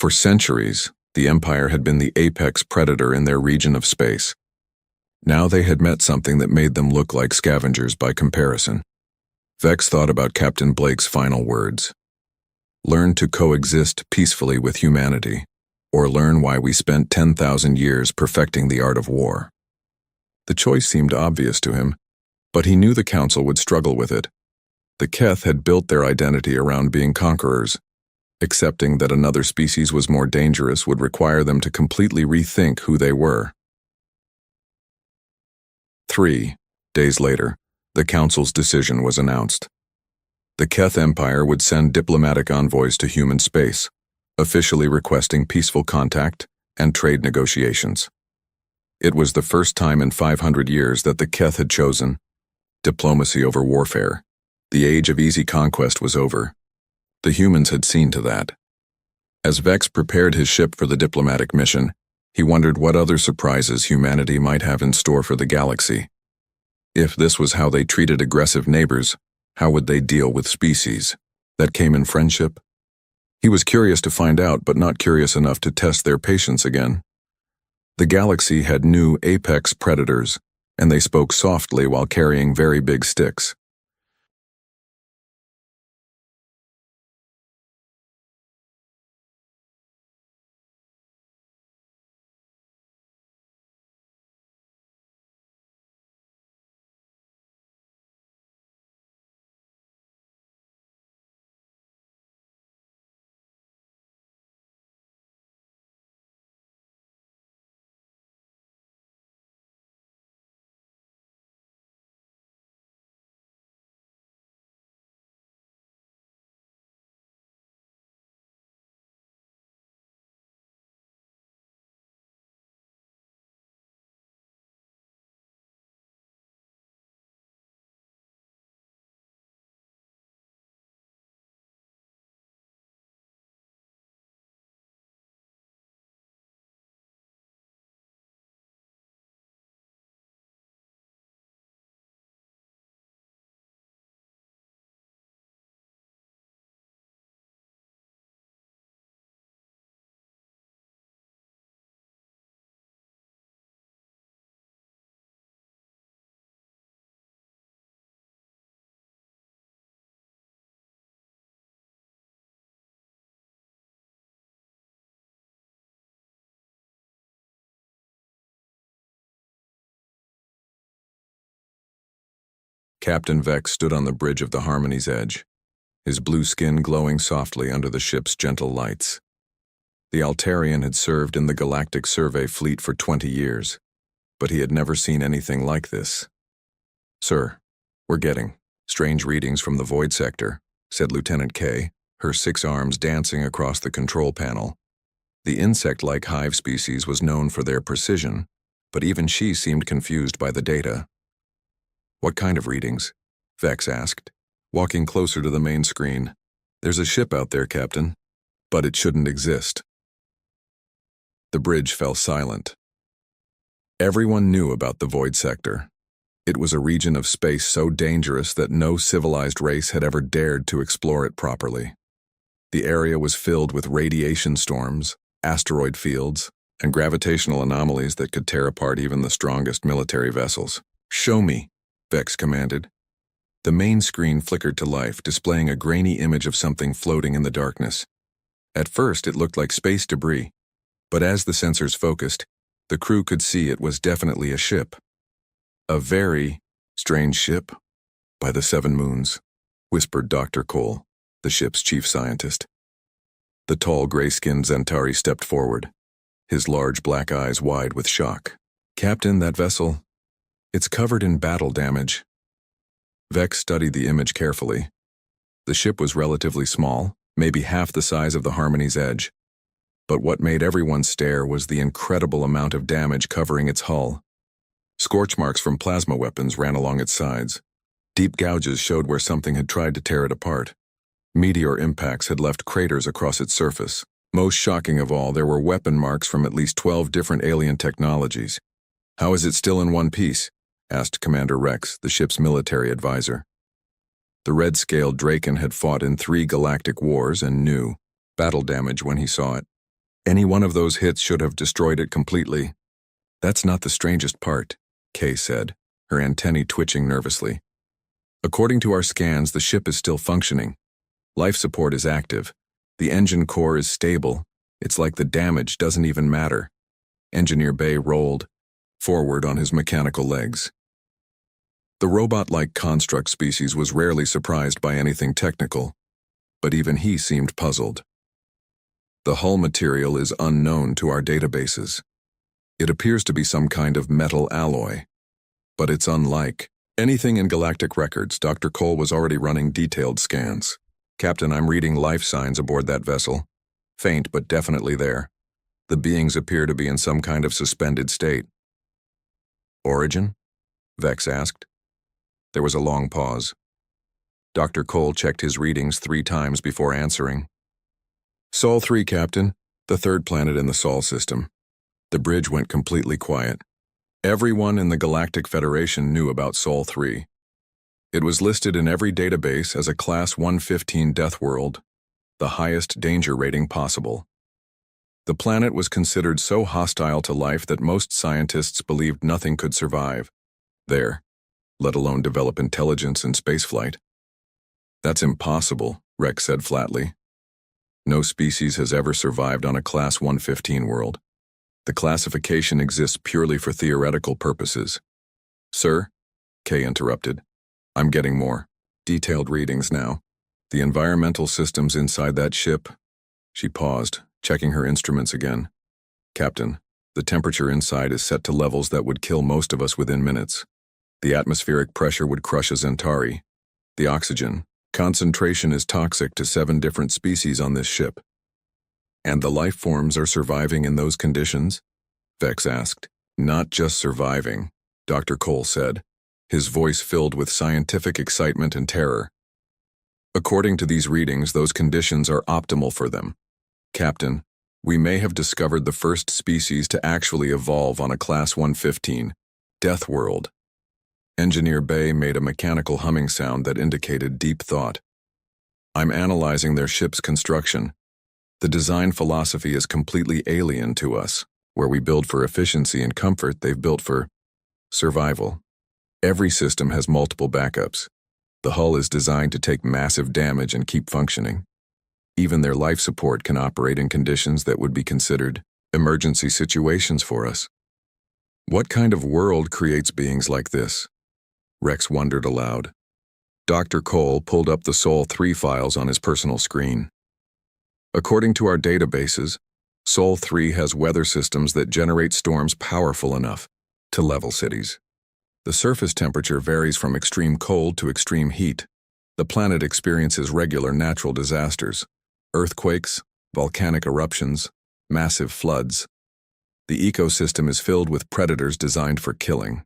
For centuries, the Empire had been the apex predator in their region of space. Now they had met something that made them look like scavengers by comparison. Vex thought about Captain Blake's final words. Learn to coexist peacefully with humanity, or learn why we spent 10,000 years perfecting the art of war. The choice seemed obvious to him, but he knew the council would struggle with it. The Keth had built their identity around being conquerors. Accepting that another species was more dangerous would require them to completely rethink who they were. 3 days later, the council's decision was announced. The Keth Empire would send diplomatic envoys to human space, officially requesting peaceful contact and trade negotiations. It was the first time in 500 years that the Keth had chosen diplomacy over warfare. The age of easy conquest was over. The humans had seen to that. As Vex prepared his ship for the diplomatic mission, he wondered what other surprises humanity might have in store for the galaxy. If this was how they treated aggressive neighbors, how would they deal with species that came in friendship? He was curious to find out, but not curious enough to test their patience again. The galaxy had new apex predators, and they spoke softly while carrying very big sticks. Captain Vex stood on the bridge of the Harmony's edge, his blue skin glowing softly under the ship's gentle lights. The Altarian had served in the Galactic Survey Fleet for 20 years, but he had never seen anything like this. "Sir, we're getting strange readings from the Void Sector," said Lieutenant K, her 6 arms dancing across the control panel. The insect-like hive species was known for their precision, but even she seemed confused by the data. "What kind of readings?" Vex asked, walking closer to the main screen. "There's a ship out there, Captain, but it shouldn't exist." The bridge fell silent. Everyone knew about the Void Sector. It was a region of space so dangerous that no civilized race had ever dared to explore it properly. The area was filled with radiation storms, asteroid fields, and gravitational anomalies that could tear apart even the strongest military vessels. "Show me," Vex commanded. The main screen flickered to life, displaying a grainy image of something floating in the darkness. At first, it looked like space debris, but as the sensors focused, the crew could see it was definitely a ship. "A very strange ship by the 7 moons," whispered Dr. Cole, the ship's chief scientist. The tall, gray-skinned Zentari stepped forward, his large black eyes wide with shock. "Captain, that vessel, it's covered in battle damage." Vex studied the image carefully. The ship was relatively small, maybe half the size of the Harmony's edge. But what made everyone stare was the incredible amount of damage covering its hull. Scorch marks from plasma weapons ran along its sides. Deep gouges showed where something had tried to tear it apart. Meteor impacts had left craters across its surface. Most shocking of all, there were weapon marks from at least 12 different alien technologies. "How is it still in one piece?" asked Commander Rex, the ship's military advisor. The red-scaled Draken had fought in 3 galactic wars and knew battle damage when he saw it. Any one of those hits should have destroyed it completely. "That's not the strangest part," Kay said, her antennae twitching nervously. "According to our scans, the ship is still functioning. Life support is active. The engine core is stable. It's like the damage doesn't even matter." Engineer Bay rolled forward on his mechanical legs. The robot-like construct species was rarely surprised by anything technical, but even he seemed puzzled. "The hull material is unknown to our databases. It appears to be some kind of metal alloy, but it's unlike anything in galactic records." Dr. Cole was already running detailed scans. "Captain, I'm reading life signs aboard that vessel. Faint, but definitely there. The beings appear to be in some kind of suspended state." "Origin?" Vex asked. There was a long pause. Dr. Cole checked his readings 3 times before answering. "Sol 3, Captain, the 3rd planet in the Sol system." The bridge went completely quiet. Everyone in the Galactic Federation knew about Sol 3. It was listed in every database as a Class 115 death world, the highest danger rating possible. The planet was considered so hostile to life that most scientists believed nothing could survive there, let alone develop intelligence in spaceflight. "That's impossible," Rex said flatly. "No species has ever survived on a Class 115 world. The classification exists purely for theoretical purposes." "Sir," Kay interrupted, "I'm getting more detailed readings now. The environmental systems inside that ship." She paused, checking her instruments again. "Captain, the temperature inside is set to levels that would kill most of us within minutes. The atmospheric pressure would crush a Zentari. The oxygen concentration is toxic to 7 different species on this ship." "And the life forms are surviving in those conditions?" Vex asked. "Not just surviving," Dr. Cole said, his voice filled with scientific excitement and terror. "According to these readings, those conditions are optimal for them. Captain, we may have discovered the first species to actually evolve on a Class 115 death world." Engineer Bay made a mechanical humming sound that indicated deep thought. "I'm analyzing their ship's construction. The design philosophy is completely alien to us. Where we build for efficiency and comfort, they've built for survival. Every system has multiple backups. The hull is designed to take massive damage and keep functioning. Even their life support can operate in conditions that would be considered emergency situations for us. What kind of world creates beings like this?" Rex wondered aloud. Dr. Cole pulled up the Sol 3 files on his personal screen. According to our databases, Sol 3 has weather systems that generate storms powerful enough to level cities. The surface temperature varies from extreme cold to extreme heat. The planet experiences regular natural disasters, earthquakes, volcanic eruptions, massive floods. The ecosystem is filled with predators designed for killing.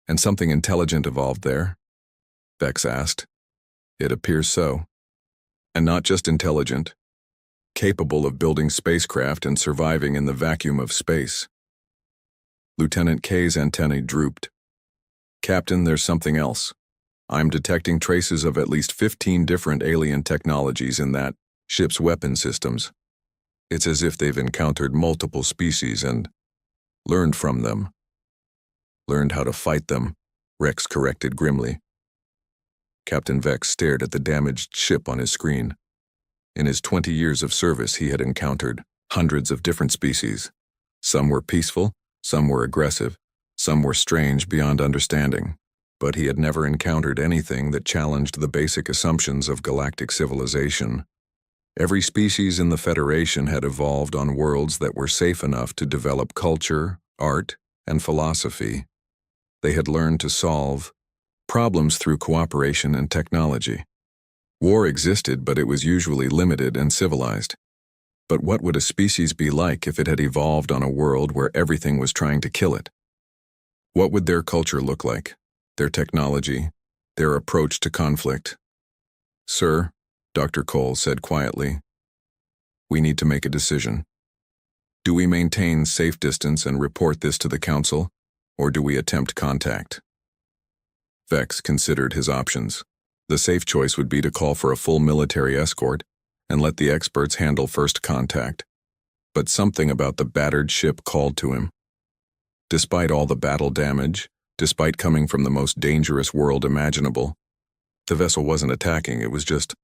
And something intelligent evolved there? Vex asked. It appears so. And not just intelligent, capable of building spacecraft and surviving in the vacuum of space. Lieutenant K's antennae drooped. Captain, there's something else. I'm detecting traces of at least 15 different alien technologies in that ship's weapon systems. It's as if they've encountered multiple species and learned from them. Learned how to fight them, Rex corrected grimly. Captain Vex stared at the damaged ship on his screen. In his 20 years of service, he had encountered hundreds of different species. Some were peaceful, some were aggressive, some were strange beyond understanding. But he had never encountered anything that challenged the basic assumptions of galactic civilization. Every species in the Federation had evolved on worlds that were safe enough to develop culture, art, and philosophy. They had learned to solve problems through cooperation and technology. War existed, but it was usually limited and civilized. But what would a species be like if it had evolved on a world where everything was trying to kill it? What would their culture look like? Their technology, their approach to conflict? Sir, Dr. Cole said quietly, we need to make a decision. Do we maintain safe distance and report this to the Council, or do we attempt contact? Vex considered his options. The safe choice would be to call for a full military escort and let the experts handle first contact. But something about the battered ship called to him. Despite all the battle damage, despite coming from the most dangerous world imaginable, the vessel wasn't attacking, it was just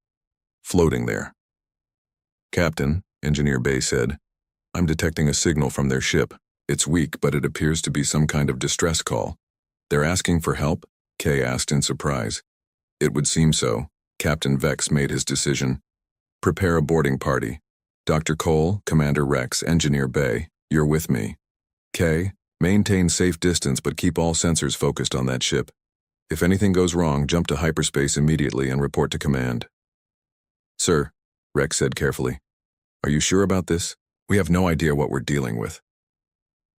floating there. Captain, Engineer Bay said, I'm detecting a signal from their ship. It's weak, but it appears to be some kind of distress call. They're asking for help? Kay asked in surprise. It would seem so. Captain Vex made his decision. Prepare a boarding party. Dr. Cole, Commander Rex, Engineer Bay, you're with me. Kay, maintain safe distance but keep all sensors focused on that ship. If anything goes wrong, jump to hyperspace immediately and report to command. Sir, Rex said carefully. Are you sure about this? We have no idea what we're dealing with.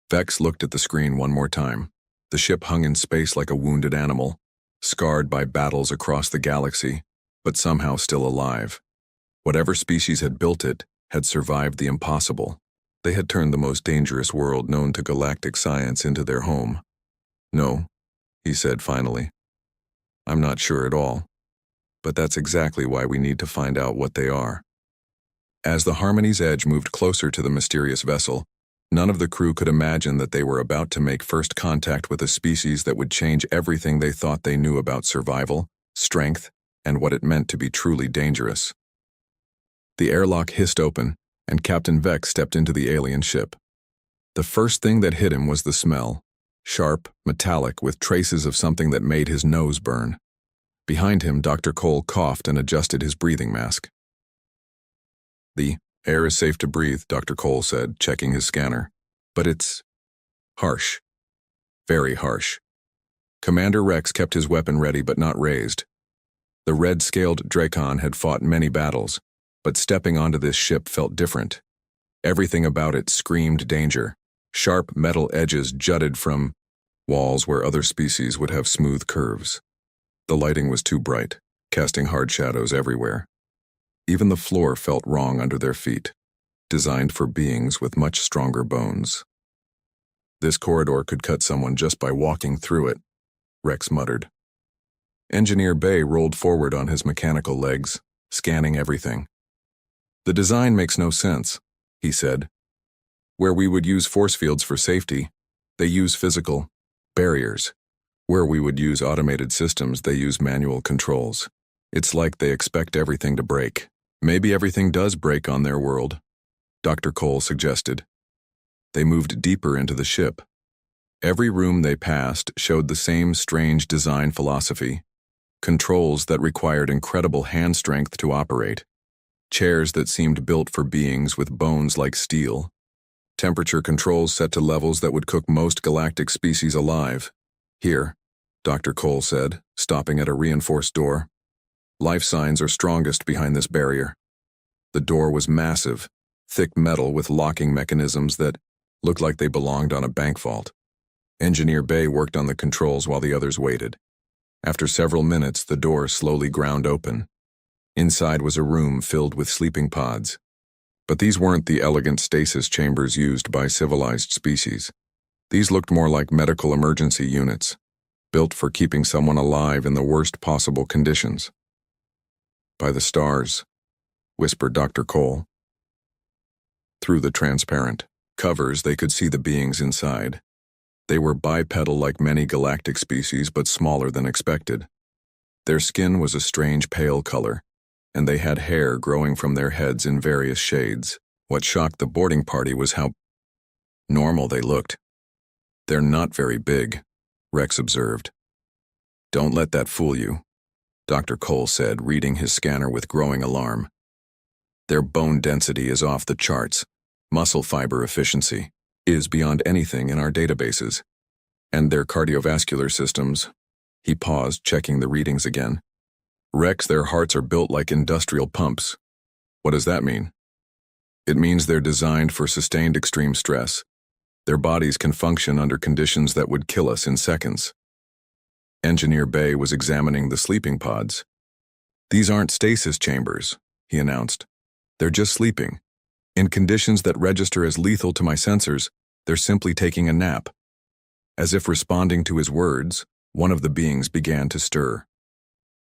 Vex looked at the screen one more time. The ship hung in space like a wounded animal, scarred by battles across the galaxy, but somehow still alive. Whatever species had built it had survived the impossible. They had turned the most dangerous world known to galactic science into their home. No, he said finally. I'm not sure at all. But that's exactly why we need to find out what they are. As the Harmony's Edge moved closer to the mysterious vessel, none of the crew could imagine that they were about to make first contact with a species that would change everything they thought they knew about survival, strength, and what it meant to be truly dangerous. The airlock hissed open, and Captain Vex stepped into the alien ship. The first thing that hit him was the smell, sharp, metallic, with traces of something that made his nose burn. Behind him, Dr. Cole coughed and adjusted his breathing mask. The air is safe to breathe, Dr. Cole said, checking his scanner. But it's harsh. Very harsh. Commander Rex kept his weapon ready but not raised. The red-scaled Dracon had fought many battles, but stepping onto this ship felt different. Everything about it screamed danger. Sharp metal edges jutted from walls where other species would have smooth curves. The lighting was too bright, casting hard shadows everywhere. Even the floor felt wrong under their feet, designed for beings with much stronger bones. This corridor could cut someone just by walking through it, Rex muttered. Engineer Bay rolled forward on his mechanical legs, scanning everything. The design makes no sense, he said. Where we would use force fields for safety, they use physical barriers. Where we would use automated systems, they use manual controls. It's like they expect everything to break. Maybe everything does break on their world, Dr. Cole suggested. They moved deeper into the ship. Every room they passed showed the same strange design philosophy. controls that required incredible hand strength to operate, chairs that seemed built for beings with bones like steel, temperature controls set to levels that would cook most galactic species alive. Here, Dr. Cole said, stopping at a reinforced door. Life signs are strongest behind this barrier. The door was massive, thick metal with locking mechanisms that looked like they belonged on a bank vault. Engineer Bay worked on the controls while the others waited. After several minutes, the door slowly ground open. Inside was a room filled with sleeping pods. But these weren't the elegant stasis chambers used by civilized species. These looked more like medical emergency units, built for keeping someone alive in the worst possible conditions. "By the stars," whispered Dr. Cole. Through the transparent covers, they could see the beings inside. They were bipedal like many galactic species, but smaller than expected. Their skin was a strange pale color, and they had hair growing from their heads in various shades. What shocked the boarding party was how normal they looked. "They're not very big," Rex observed. "Don't let that fool you," Dr. Cole said, reading his scanner with growing alarm. "Their bone density is off the charts. Muscle fiber efficiency is beyond anything in our databases. And their cardiovascular systems." He paused, checking the readings again. "Rex, their hearts are built like industrial pumps." "What does that mean?" "It means they're designed for sustained extreme stress. Their bodies can function under conditions that would kill us in seconds." Engineer Bay was examining the sleeping pods. "These aren't stasis chambers," he announced. "They're just sleeping. In conditions that register as lethal to my sensors, they're simply taking a nap." As if responding to his words, one of the beings began to stir.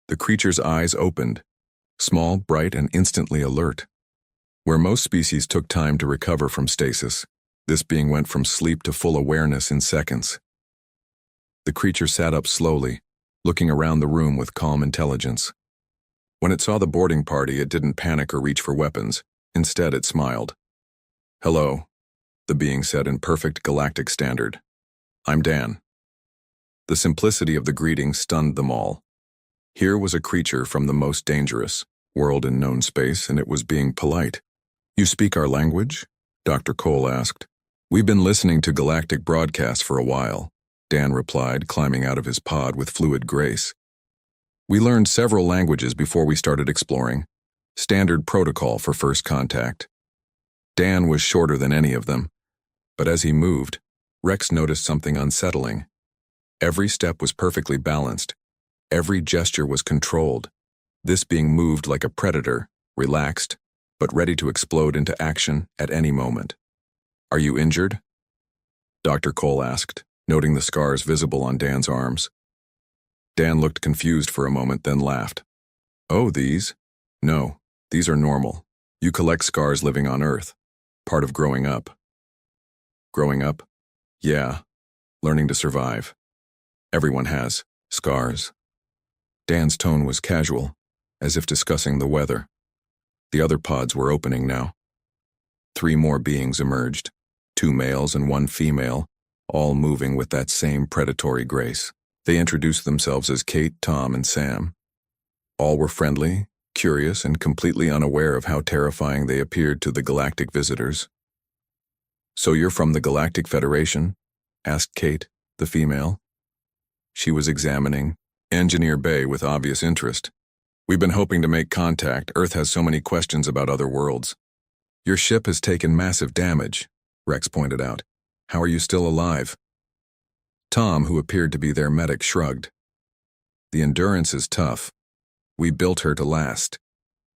The creature's eyes opened, small, bright, and instantly alert. Where most species took time to recover from stasis, this being went from sleep to full awareness in seconds. The creature sat up slowly, looking around the room with calm intelligence. When it saw the boarding party, it didn't panic or reach for weapons. Instead, it smiled. "Hello," the being said in perfect galactic standard. "I'm Dan." The simplicity of the greeting stunned them all. Here was a creature from the most dangerous world in known space, and it was being polite. "You speak our language?" Dr. Cole asked. "We've been listening to galactic broadcasts for a while," Dan replied, climbing out of his pod with fluid grace. "We learned several languages before we started exploring. Standard protocol for first contact." Dan was shorter than any of them, but as he moved, Rex noticed something unsettling. Every step was perfectly balanced. Every gesture was controlled. This being moved like a predator, relaxed, but ready to explode into action at any moment. "Are you injured?" Dr. Cole asked, noting the scars visible on Dan's arms. Dan looked confused for a moment, then laughed. "Oh, these? No. These are normal. You collect scars living on Earth. Part of growing up." "Growing up?" "Yeah. Learning to survive. Everyone has scars." Dan's tone was casual, as if discussing the weather. The other pods were opening now. 3 more beings emerged, 2 males and 1 female, all moving with that same predatory grace. They introduced themselves as Kate, Tom, and Sam. All were friendly, curious, and completely unaware of how terrifying they appeared to the galactic visitors. "So you're from the Galactic Federation?" asked Kate, the female. She was examining Engineer Bay with obvious interest. "We've been hoping to make contact. Earth has so many questions about other worlds." "Your ship has taken massive damage," Rex pointed out. "How are you still alive?" Tom, who appeared to be their medic, shrugged. "The endurance is tough. We built her to last.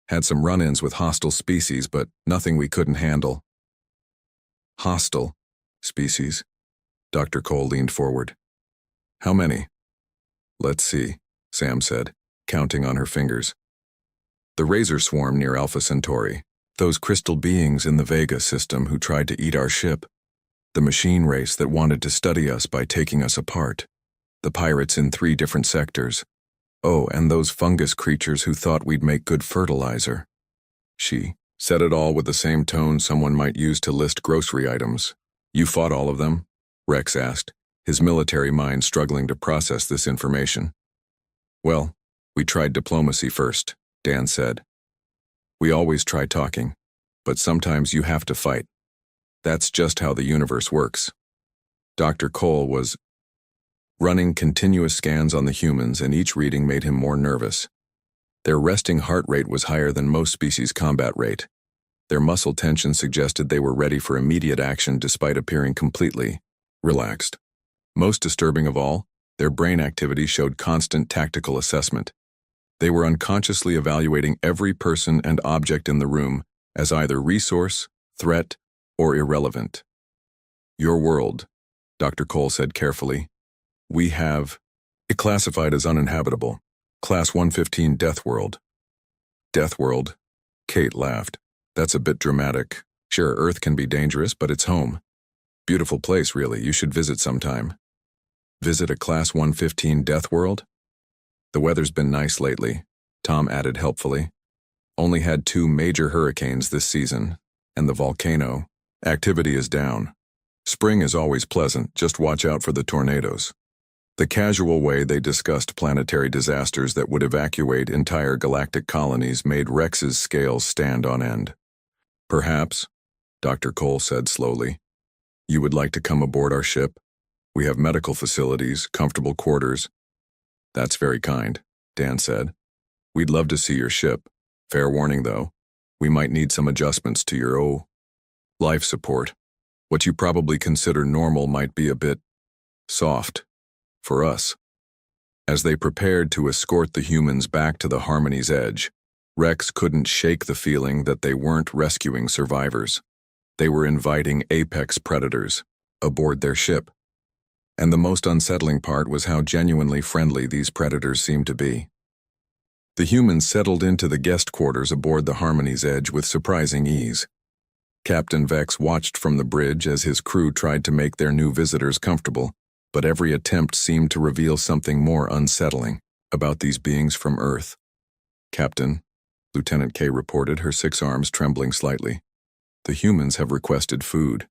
Had some run-ins with hostile species, but nothing we couldn't handle." "Hostile species?" Dr. Cole leaned forward. "How many?" "Let's see," Sam said, counting on her fingers. "The Razor Swarm near Alpha Centauri. Those crystal beings in the Vega system who tried to eat our ship. The machine race that wanted to study us by taking us apart. The pirates in 3 different sectors. Oh, and those fungus creatures who thought we'd make good fertilizer." She said it all with the same tone someone might use to list grocery items. "You fought all of them?" Rex asked, his military mind struggling to process this information. "Well, We tried diplomacy first, Dan said. We always try talking, but sometimes you have to fight. That's just how the universe works. Dr. Cole was running continuous scans on the humans, and each reading made him more nervous. Their resting heart rate was higher than most species' combat rate. Their muscle tension suggested they were ready for immediate action despite appearing completely relaxed. Most disturbing of all, their brain activity showed constant tactical assessment. They were unconsciously evaluating every person and object in the room as either resource, threat, or irrelevant. Your world, Dr. Cole said carefully. We have it classified as uninhabitable. Class 115 Death World. Death World? Kate laughed. That's a bit dramatic. Sure, Earth can be dangerous, but it's home. Beautiful place, really. You should visit sometime. Visit a Class 115 Death World? The weather's been nice lately, Tom added helpfully. Only had 2 major hurricanes this season, and the volcano activity is down. Spring is always pleasant, just watch out for the tornadoes. The casual way they discussed planetary disasters that would evacuate entire galactic colonies made Rex's scales stand on end. Perhaps, Dr. Cole said slowly, you would like to come aboard our ship? We have medical facilities, comfortable quarters. That's very kind, Dan said. We'd love to see your ship. Fair warning, though. We might need some adjustments to your life support. What you probably consider normal might be a bit soft for us. As they prepared to escort the humans back to the Harmony's edge, Rex couldn't shake the feeling that they weren't rescuing survivors. They were inviting apex predators aboard their ship. And the most unsettling part was how genuinely friendly these predators seemed to be. The humans settled into the guest quarters aboard the Harmony's edge with surprising ease. Captain Vex watched from the bridge as his crew tried to make their new visitors comfortable, but every attempt seemed to reveal something more unsettling about these beings from Earth. Captain, Lieutenant K reported, her 6 arms trembling slightly. The humans have requested food.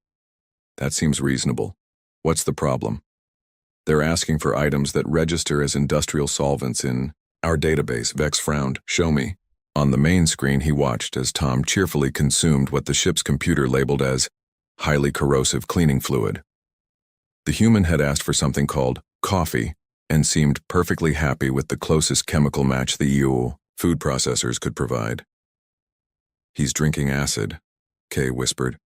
That seems reasonable. What's the problem? They're asking for items that register as industrial solvents in our database. Vex frowned. Show me. On the main screen he watched as Tom cheerfully consumed what the ship's computer labeled as highly corrosive cleaning fluid. The human had asked for something called coffee and seemed perfectly happy with the closest chemical match the EU food processors could provide. He's drinking acid, Kay whispered.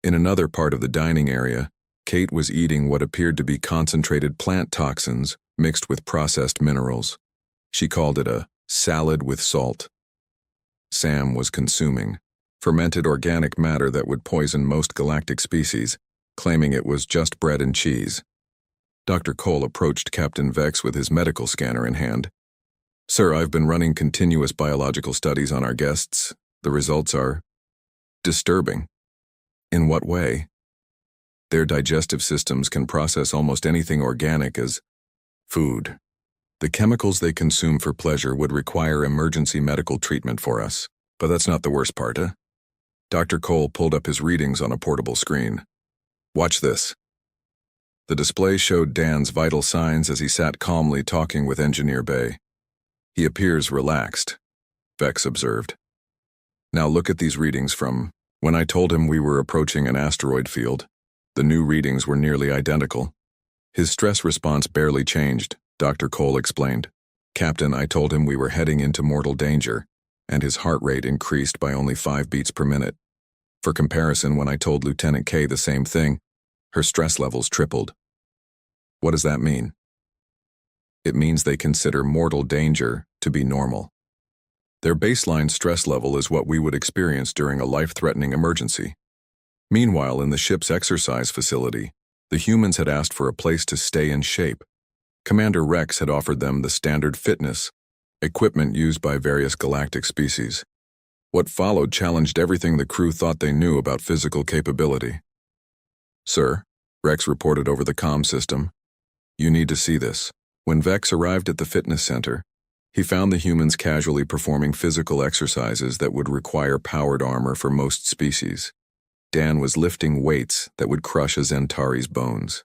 In another part of the dining area, Kate was eating what appeared to be concentrated plant toxins mixed with processed minerals. She called it a salad with salt. Sam was consuming fermented organic matter that would poison most galactic species, claiming it was just bread and cheese. Dr. Cole approached Captain Vex with his medical scanner in hand. Sir, I've been running continuous biological studies on our guests. The results are disturbing. In what way? Their digestive systems can process almost anything organic as food. The chemicals they consume for pleasure would require emergency medical treatment for us. But that's not the worst part, huh? Dr. Cole pulled up his readings on a portable screen. Watch this. The display showed Dan's vital signs as he sat calmly talking with Engineer Bay. He appears relaxed, Vex observed. Now look at these readings from when I told him we were approaching an asteroid field. The new readings were nearly identical. His stress response barely changed, Dr. Cole explained. Captain, I told him we were heading into mortal danger, and his heart rate increased by only 5 beats per minute. For comparison, when I told Lieutenant K the same thing, her stress levels tripled. What does that mean? It means they consider mortal danger to be normal. Their baseline stress level is what we would experience during a life-threatening emergency. Meanwhile, in the ship's exercise facility, the humans had asked for a place to stay in shape. Commander Rex had offered them the standard fitness equipment used by various galactic species. What followed challenged everything the crew thought they knew about physical capability. Sir, Rex reported over the comm system, you need to see this. When Vex arrived at the fitness center, he found the humans casually performing physical exercises that would require powered armor for most species. Dan was lifting weights that would crush a Zentari's bones.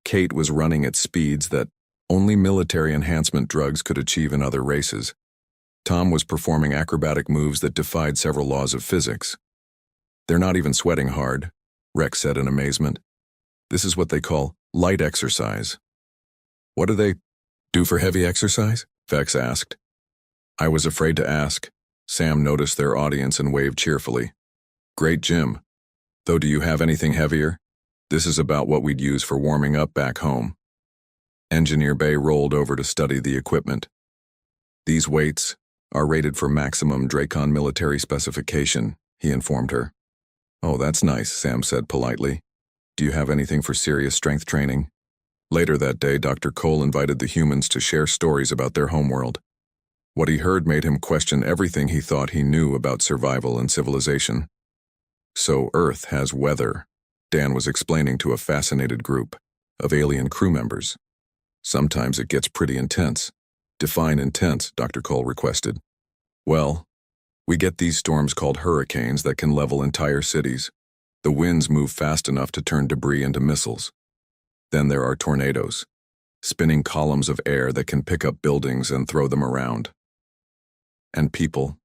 Kate was running at speeds that only military enhancement drugs could achieve in other races. Tom was performing acrobatic moves that defied several laws of physics. "They're not even sweating hard," Rex said in amazement. "This is what they call light exercise." "What do they do for heavy exercise?" Vex asked. "I was afraid to ask." Sam noticed their audience and waved cheerfully. "Great gym. Though, do you have anything heavier? This is about what we'd use for warming up back home." Engineer Bay rolled over to study the equipment. "These weights are rated for maximum Dracon military specification," he informed her. "Oh, that's nice," Sam said politely. "Do you have anything for serious strength training?" Later that day, Dr. Cole invited the humans to share stories about their homeworld. What he heard made him question everything he thought he knew about survival and civilization. "So Earth has weather," Dan was explaining to a fascinated group of alien crew members. "Sometimes it gets pretty intense." "Define intense," Dr. Cole requested. "Well, we get these storms called hurricanes that can level entire cities. The winds move fast enough to turn debris into missiles. Then there are tornadoes, spinning columns of air that can pick up buildings and throw them around." "And people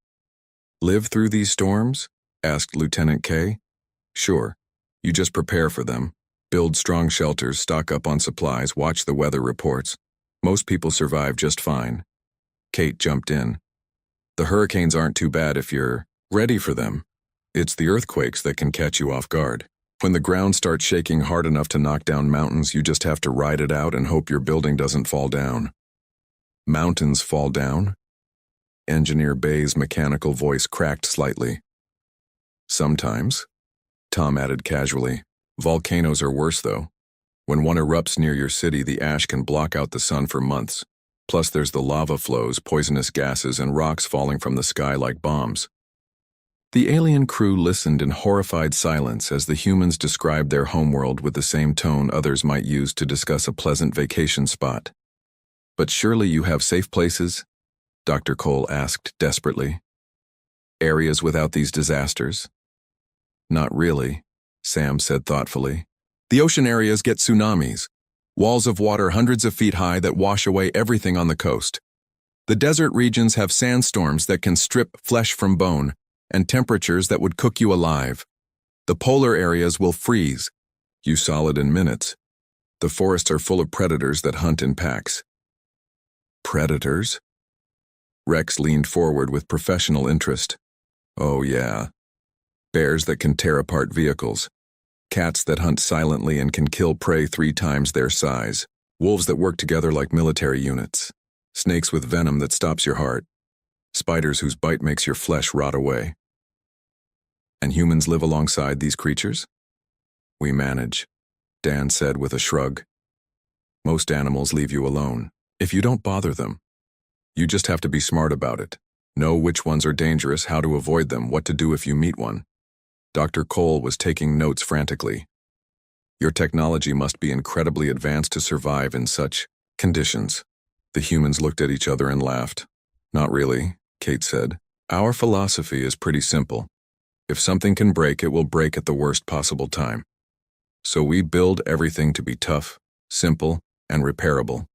live through these storms?" asked Lieutenant K. "Sure. You just prepare for them. Build strong shelters, stock up on supplies, watch the weather reports. Most people survive just fine." Kate jumped in. "The hurricanes aren't too bad if you're ready for them. It's the earthquakes that can catch you off guard. When the ground starts shaking hard enough to knock down mountains, you just have to ride it out and hope your building doesn't fall down." "Mountains fall down?" Engineer Bay's mechanical voice cracked slightly. "Sometimes," Tom added casually. "Volcanoes are worse, though. When one erupts near your city, the ash can block out the sun for months. Plus there's the lava flows, poisonous gases, and rocks falling from the sky like bombs." The alien crew listened in horrified silence as the humans described their homeworld with the same tone others might use to discuss a pleasant vacation spot. "But surely you have safe places?" Dr. Cole asked desperately. "Areas without these disasters?" "Not really," Sam said thoughtfully. "The ocean areas get tsunamis, walls of water hundreds of feet high that wash away everything on the coast. The desert regions have sandstorms that can strip flesh from bone, and temperatures that would cook you alive. The polar areas will freeze you solid in minutes. The forests are full of predators that hunt in packs." "Predators?" Rex leaned forward with professional interest. "Oh yeah. Bears that can tear apart vehicles. Cats that hunt silently and can kill prey 3 times their size. Wolves that work together like military units. Snakes with venom that stops your heart. Spiders whose bite makes your flesh rot away." "And humans live alongside these creatures?" "We manage," Dan said with a shrug. "Most animals leave you alone, if you don't bother them. You just have to be smart about it. Know which ones are dangerous, how to avoid them, what to do if you meet one." Dr. Cole was taking notes frantically. "Your technology must be incredibly advanced to survive in such conditions." The humans looked at each other and laughed. "Not really," Kate said. "Our philosophy is pretty simple. If something can break, it will break at the worst possible time. So we build everything to be tough, simple, and repairable."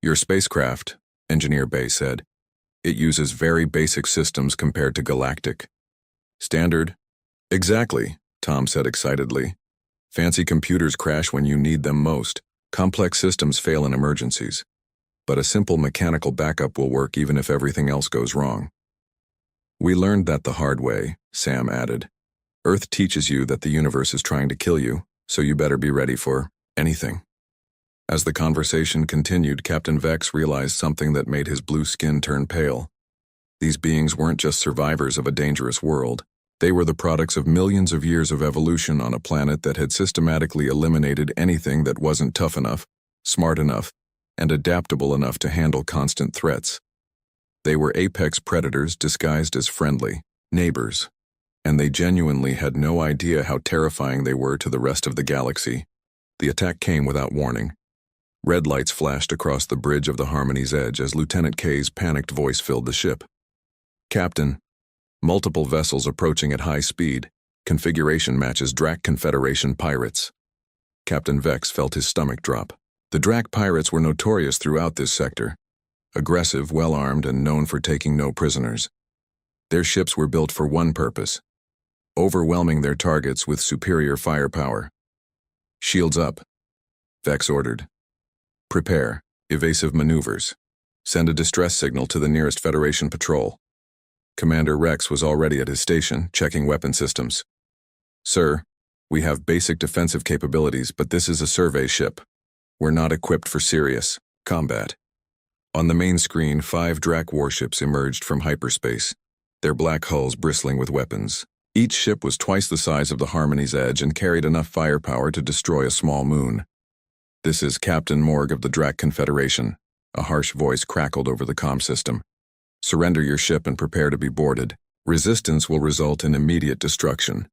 "Your spacecraft," Engineer Bay said, "it uses very basic systems compared to Galactic." "Standard?" "Exactly," Tom said excitedly. "Fancy computers crash when you need them most. Complex systems fail in emergencies. But a simple mechanical backup will work even if everything else goes wrong." "We learned that the hard way," Sam added. "Earth teaches you that the universe is trying to kill you, so you better be ready for anything." As the conversation continued, Captain Vex realized something that made his blue skin turn pale. These beings weren't just survivors of a dangerous world. They were the products of millions of years of evolution on a planet that had systematically eliminated anything that wasn't tough enough, smart enough, and adaptable enough to handle constant threats. They were apex predators disguised as friendly neighbors, and they genuinely had no idea how terrifying they were to the rest of the galaxy. The attack came without warning. Red lights flashed across the bridge of the Harmony's edge as Lieutenant K's panicked voice filled the ship. "Captain, multiple vessels approaching at high speed. Configuration matches Drac Confederation pirates." Captain Vex felt his stomach drop. The Drac pirates were notorious throughout this sector, aggressive, well-armed, and known for taking no prisoners. Their ships were built for one purpose: overwhelming their targets with superior firepower. "Shields up," Vex ordered. "Prepare evasive maneuvers. Send a distress signal to the nearest Federation patrol." Commander Rex was already at his station, checking weapon systems. "Sir, we have basic defensive capabilities, but this is a survey ship. We're not equipped for serious combat." On the main screen, 5 Drac warships emerged from hyperspace, their black hulls bristling with weapons. Each ship was twice the size of the Harmony's Edge and carried enough firepower to destroy a small moon. "This is Captain Morg of the Drac Confederation," a harsh voice crackled over the comm system. "Surrender your ship and prepare to be boarded. Resistance will result in immediate destruction."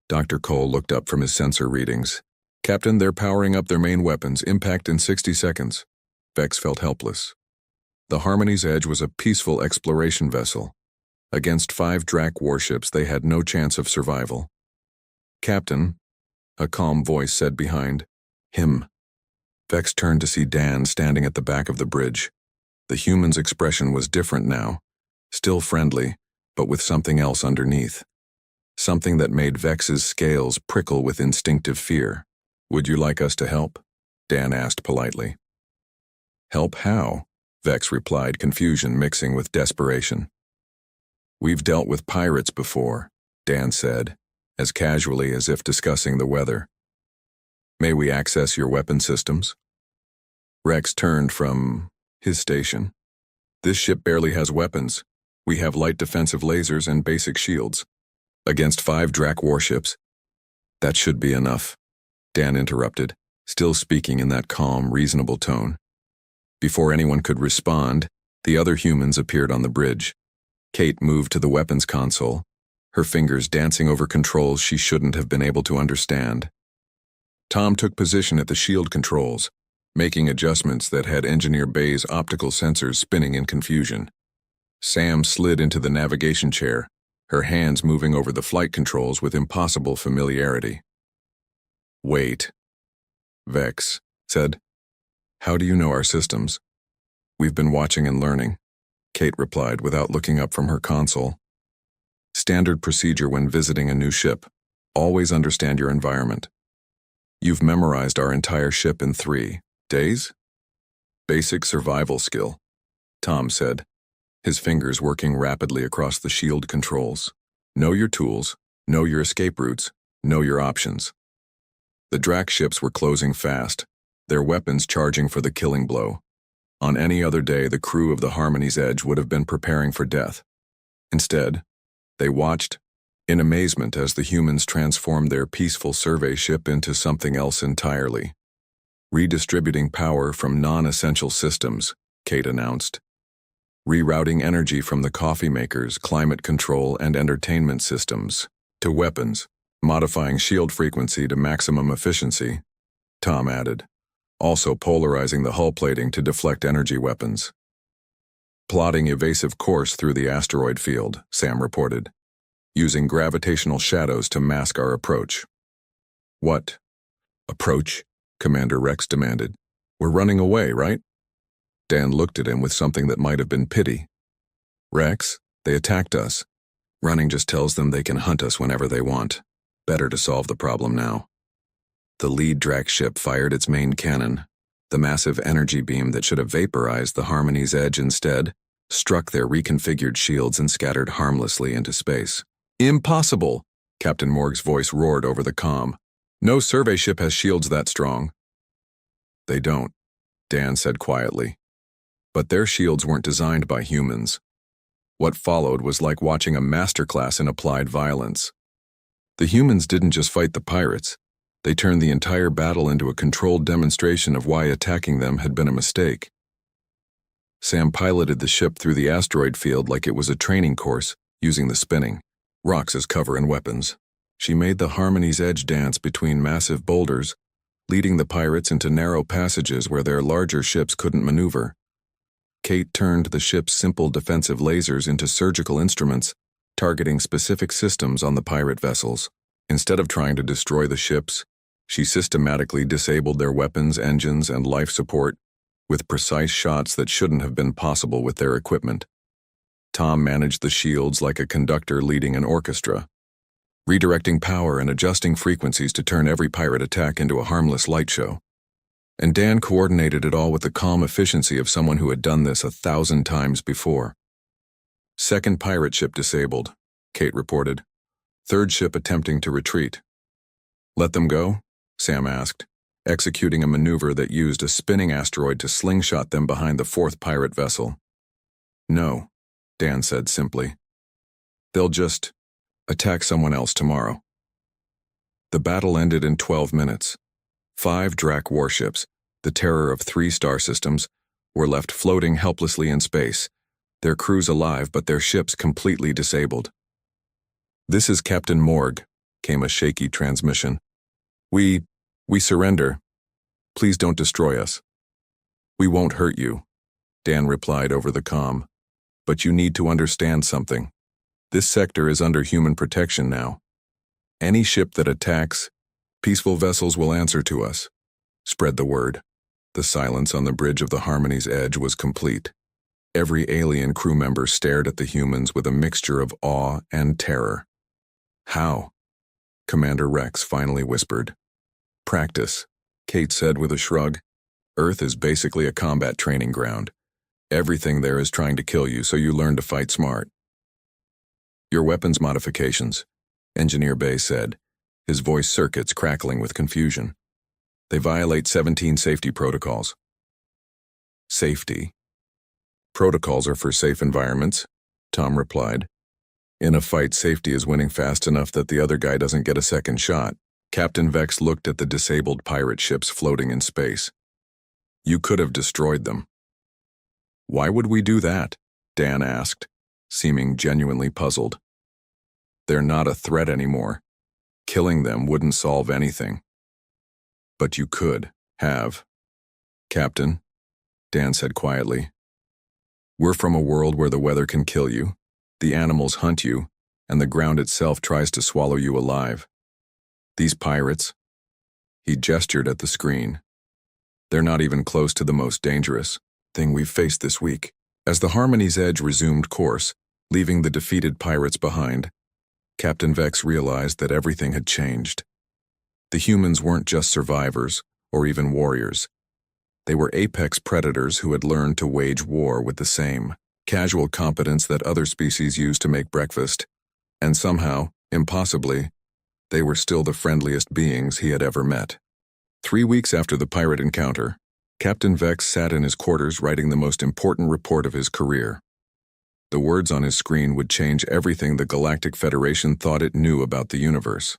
Dr. Cole looked up from his sensor readings. "Captain, they're powering up their main weapons. Impact in 60 seconds. Vex felt helpless. The Harmony's Edge was a peaceful exploration vessel. Against 5 Drac warships, they had no chance of survival. "Captain," a calm voice said behind him. Vex turned to see Dan standing at the back of the bridge. The human's expression was different now, still friendly, but with something else underneath. Something that made Vex's scales prickle with instinctive fear. "Would you like us to help?" Dan asked politely. "Help how?" Vex replied, confusion mixing with desperation. "We've dealt with pirates before," Dan said, as casually as if discussing the weather. "May we access your weapon systems?" Rex turned from his station. "This ship barely has weapons. We have light defensive lasers and basic shields. Against 5 Drac warships." "That should be enough," Dan interrupted, still speaking in that calm, reasonable tone. Before anyone could respond, the other humans appeared on the bridge. Kate moved to the weapons console, her fingers dancing over controls she shouldn't have been able to understand. Tom took position at the shield controls, making adjustments that had Engineer Bay's optical sensors spinning in confusion. Sam slid into the navigation chair, her hands moving over the flight controls with impossible familiarity. "Wait," Vex said. "How do you know our systems?" "We've been watching and learning," Kate replied without looking up from her console. "Standard procedure when visiting a new ship. Always understand your environment. You've memorized our entire ship in 3 days? Basic survival skill," Tom said, his fingers working rapidly across the shield controls. "Know your tools, know your escape routes, know your options." The Drac ships were closing fast, their weapons charging for the killing blow. On any other day, the crew of the Harmony's Edge would have been preparing for death. Instead, they watched in amazement as the humans transformed their peaceful survey ship into something else entirely. "Redistributing power from non-essential systems," Kate announced. "Rerouting energy from the coffee makers, climate control, and entertainment systems to weapons. Modifying shield frequency to maximum efficiency," Tom added. "Also polarizing the hull plating to deflect energy weapons." "Plotting evasive course through the asteroid field," Sam reported. "Using gravitational shadows to mask our approach." "What approach?" Commander Rex demanded. "We're running away, right?" Dan looked at him with something that might have been pity. "Rex, they attacked us. Running just tells them they can hunt us whenever they want. Better to solve the problem now." The lead Drac ship fired its main cannon. The massive energy beam that should have vaporized the Harmony's Edge instead struck their reconfigured shields and scattered harmlessly into space. "Impossible!" Captain Morg's voice roared over the comm. "No survey ship has shields that strong." "They don't," Dan said quietly. "But their shields weren't designed by humans." What followed was like watching a masterclass in applied violence. The humans didn't just fight the pirates. They turned the entire battle into a controlled demonstration of why attacking them had been a mistake. Sam piloted the ship through the asteroid field like it was a training course, using the spinning rocks as cover and weapons. She made the Harmony's Edge dance between massive boulders, leading the pirates into narrow passages where their larger ships couldn't maneuver. Kate turned the ship's simple defensive lasers into surgical instruments, targeting specific systems on the pirate vessels. Instead of trying to destroy the ships, She systematically disabled their weapons, engines, and life support with precise shots that shouldn't have been possible with their equipment. Tom managed the shields like a conductor leading an orchestra, redirecting power and adjusting frequencies to turn every pirate attack into a harmless light show. And Dan coordinated it all with the calm efficiency of someone who had done this 1,000 times before. Second pirate ship disabled, Kate reported. Third ship attempting to retreat. Let them go? Sam asked, executing a maneuver that used a spinning asteroid to slingshot them behind the fourth pirate vessel. No, Dan said simply. They'll just attack someone else tomorrow. The battle ended in 12 minutes. 5 Drac warships, the terror of 3 star systems, were left floating helplessly in space, their crews alive but their ships completely disabled. This is Captain Morg, came a shaky transmission. We surrender. Please don't destroy us. We won't hurt you, Dan replied over the comm. But you need to understand something. This sector is under human protection now. Any ship that attacks, peaceful vessels will answer to us. Spread the word. The silence on the bridge of the Harmony's edge was complete. Every alien crew member stared at the humans with a mixture of awe and terror. How? Commander Rex finally whispered. Practice, Kate said with a shrug. Earth is basically a combat training ground. Everything there is trying to kill you, so you learn to fight smart. Your weapons modifications, Engineer Bay said, his voice circuits crackling with confusion. They violate 17 safety protocols. Safety. Protocols are for safe environments, Tom replied. In a fight, safety is winning fast enough that the other guy doesn't get a second shot. Captain Vex looked at the disabled pirate ships floating in space. You could have destroyed them. Why would we do that? Dan asked, seeming genuinely puzzled. They're not a threat anymore. Killing them wouldn't solve anything. But you could have. Captain, Dan said quietly. We're from a world where the weather can kill you, the animals hunt you, and the ground itself tries to swallow you alive. These pirates, he gestured at the screen. They're not even close to the most dangerous thing we've faced this week. As the Harmony's Edge resumed course, leaving the defeated pirates behind, Captain Vex realized that everything had changed. The humans weren't just survivors, or even warriors. They were apex predators who had learned to wage war with the same casual competence that other species use to make breakfast, and somehow, impossibly, they were still the friendliest beings he had ever met. 3 weeks after the pirate encounter, Captain Vex sat in his quarters writing the most important report of his career. The words on his screen would change everything the Galactic Federation thought it knew about the universe.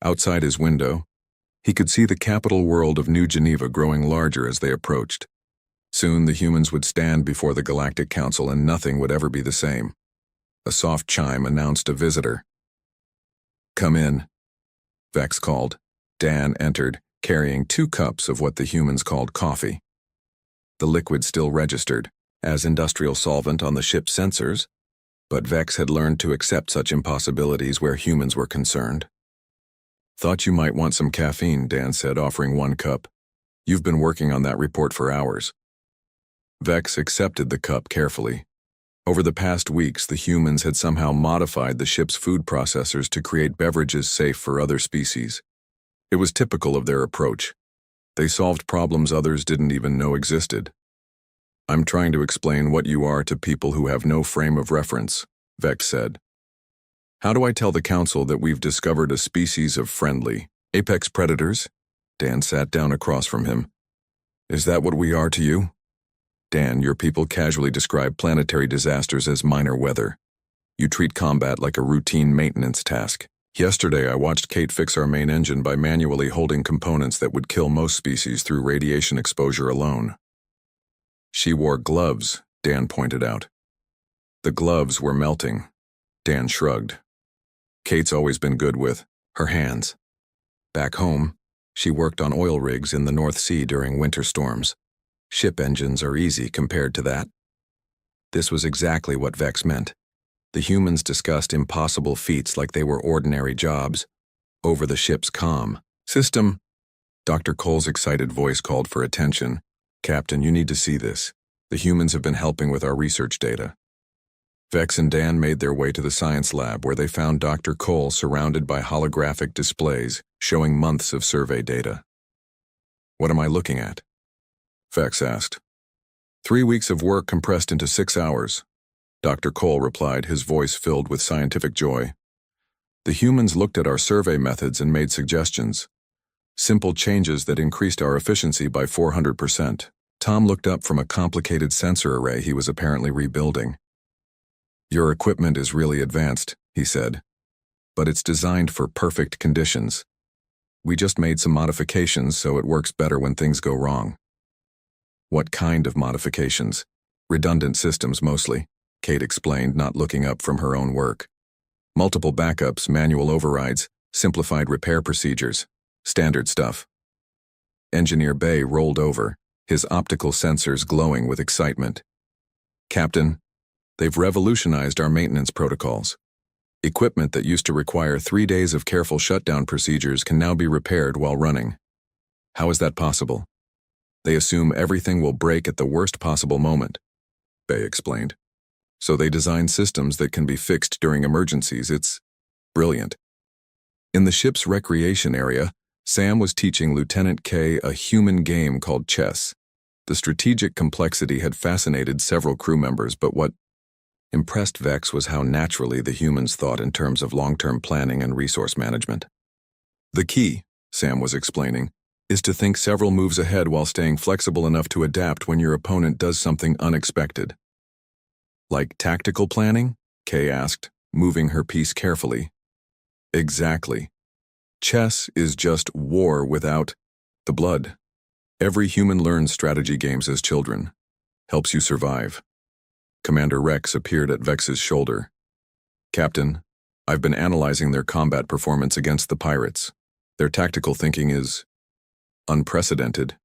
Outside his window, he could see the capital world of New Geneva growing larger as they approached. Soon the humans would stand before the Galactic Council and nothing would ever be the same. A soft chime announced a visitor. Come in, Vex called. Dan entered, carrying 2 cups of what the humans called coffee. The liquid still registered as industrial solvent on the ship's sensors, but Vex had learned to accept such impossibilities where humans were concerned. Thought you might want some caffeine, Dan said, offering 1 cup. You've been working on that report for hours. Vex accepted the cup carefully. Over the past weeks, the humans had somehow modified the ship's food processors to create beverages safe for other species. It was typical of their approach. They solved problems others didn't even know existed. I'm trying to explain what you are to people who have no frame of reference, Vex said. How do I tell the Council that we've discovered a species of friendly apex predators? Dan sat down across from him. Is that what we are to you? Dan, your people casually describe planetary disasters as minor weather. You treat combat like a routine maintenance task. Yesterday, I watched Kate fix our main engine by manually holding components that would kill most species through radiation exposure alone. She wore gloves, Dan pointed out. The gloves were melting. Dan shrugged. Kate's always been good with her hands. Back home, she worked on oil rigs in the North Sea during winter storms. Ship engines are easy compared to that. This was exactly what Vex meant. The humans discussed impossible feats like they were ordinary jobs, over the ship's comm, System. Dr. Cole's excited voice called for attention. Captain, you need to see this. The humans have been helping with our research data. Vex and Dan made their way to the science lab where they found Dr. Cole surrounded by holographic displays showing months of survey data. What am I looking at? Vex asked. 3 weeks of work compressed into 6 hours. Dr. Cole replied, his voice filled with scientific joy. The humans looked at our survey methods and made suggestions. Simple changes that increased our efficiency by 400%. Tom looked up from a complicated sensor array he was apparently rebuilding. Your equipment is really advanced, he said, but it's designed for perfect conditions. We just made some modifications so it works better when things go wrong. What kind of modifications? Redundant systems mostly, Kate explained, not looking up from her own work. Multiple backups, manual overrides, simplified repair procedures, standard stuff. Engineer Bay rolled over, his optical sensors glowing with excitement. Captain, they've revolutionized our maintenance protocols. Equipment that used to require 3 days of careful shutdown procedures can now be repaired while running. How is that possible? They assume everything will break at the worst possible moment, Bay explained. So they design systems that can be fixed during emergencies. It's brilliant. In the ship's recreation area, Sam was teaching Lieutenant K a human game called chess. The strategic complexity had fascinated several crew members, but what impressed Vex was how naturally the humans thought in terms of long-term planning and resource management. The key, Sam was explaining, is to think several moves ahead while staying flexible enough to adapt when your opponent does something unexpected. Like tactical planning? Kay asked, moving her piece carefully. Exactly. Chess is just war without the blood. Every human learns strategy games as children. Helps you survive. Commander Rex appeared at Vex's shoulder. Captain, I've been analyzing their combat performance against the pirates. Their tactical thinking is unprecedented.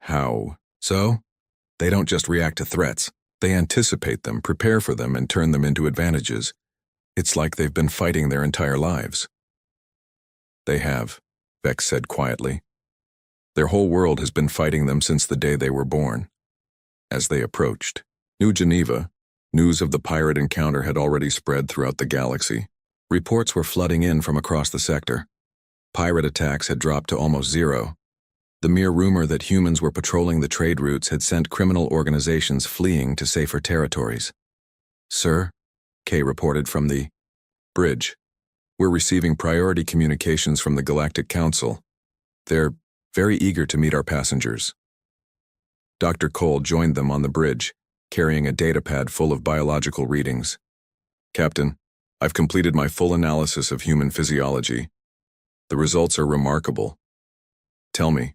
How so? They don't just react to threats. They anticipate them, prepare for them, and turn them into advantages. It's like they've been fighting their entire lives. They have, Vex said quietly. Their whole world has been fighting them since the day they were born. As they approached New Geneva, news of the pirate encounter had already spread throughout the galaxy. Reports were flooding in from across the sector. Pirate attacks had dropped to almost zero. The mere rumor that humans were patrolling the trade routes had sent criminal organizations fleeing to safer territories. Sir, Kay reported from the bridge. We're receiving priority communications from the Galactic Council. They're very eager to meet our passengers. Dr. Cole joined them on the bridge, carrying a datapad full of biological readings. Captain, I've completed my full analysis of human physiology. The results are remarkable. Tell me.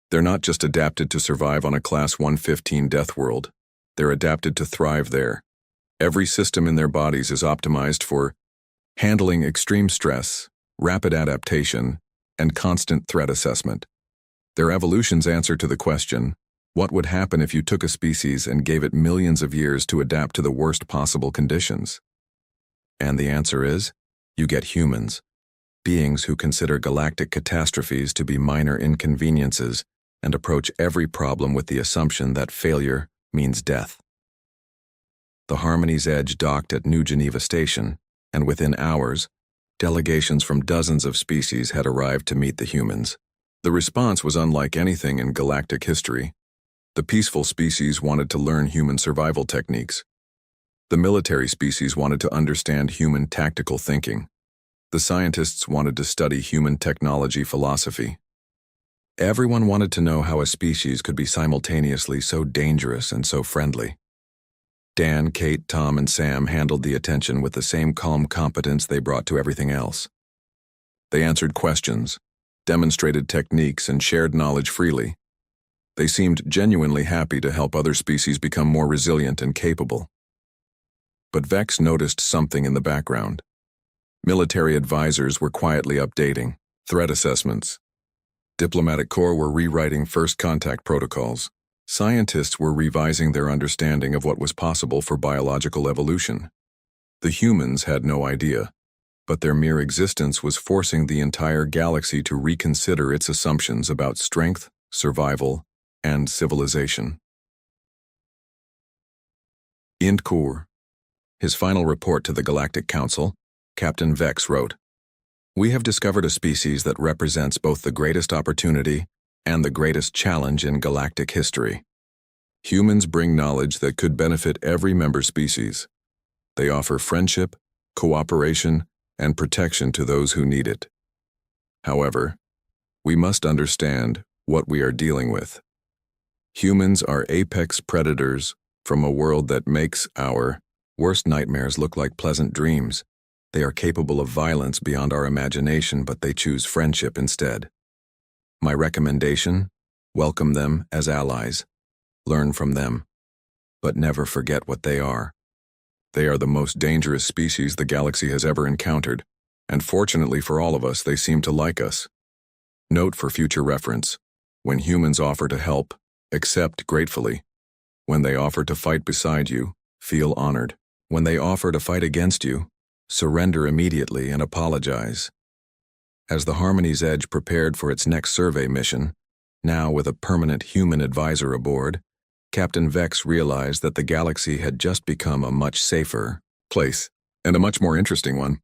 They're not just adapted to survive on a Class 115 death world. They're adapted to thrive there. Every system in their bodies is optimized for handling extreme stress, rapid adaptation, and constant threat assessment. Their evolution's answer to the question, what would happen if you took a species and gave it millions of years to adapt to the worst possible conditions? And the answer is, you get humans, beings who consider galactic catastrophes to be minor inconveniences and approach every problem with the assumption that failure means death. The Harmony's Edge docked at New Geneva Station, and within hours, delegations from dozens of species had arrived to meet the humans. The response was unlike anything in galactic history. The peaceful species wanted to learn human survival techniques. The military species wanted to understand human tactical thinking. The scientists wanted to study human technology philosophy. Everyone wanted to know how a species could be simultaneously so dangerous and so friendly. Dan, Kate, Tom, and Sam handled the attention with the same calm competence they brought to everything else. They answered questions, demonstrated techniques, and shared knowledge freely. They seemed genuinely happy to help other species become more resilient and capable. But Vex noticed something in the background. Military advisors were quietly updating threat assessments. Diplomatic corps were rewriting first contact protocols. Scientists were revising their understanding of what was possible for biological evolution. The humans had no idea. but their mere existence was forcing the entire galaxy to reconsider its assumptions about strength, survival, and civilization. Ind Cour. His final report to the Galactic Council, Captain Vex wrote, "We have discovered a species that represents both the greatest opportunity and the greatest challenge in galactic history. Humans bring knowledge that could benefit every member species. They offer friendship, cooperation, and protection to those who need it. However, we must understand what we are dealing with. Humans are apex predators from a world that makes our worst nightmares look like pleasant dreams. They are capable of violence beyond our imagination, but they choose friendship instead. My recommendation: welcome them as allies. Learn from them, but never forget what they are. They are the most dangerous species the galaxy has ever encountered, and fortunately for all of us, they seem to like us. Note for future reference: when humans offer to help, accept gratefully. When they offer to fight beside you, feel honored. When they offer to fight against you, surrender immediately and apologize." As the Harmony's Edge prepared for its next survey mission, now with a permanent human advisor aboard, Captain Vex realized that the galaxy had just become a much safer place, and a much more interesting one.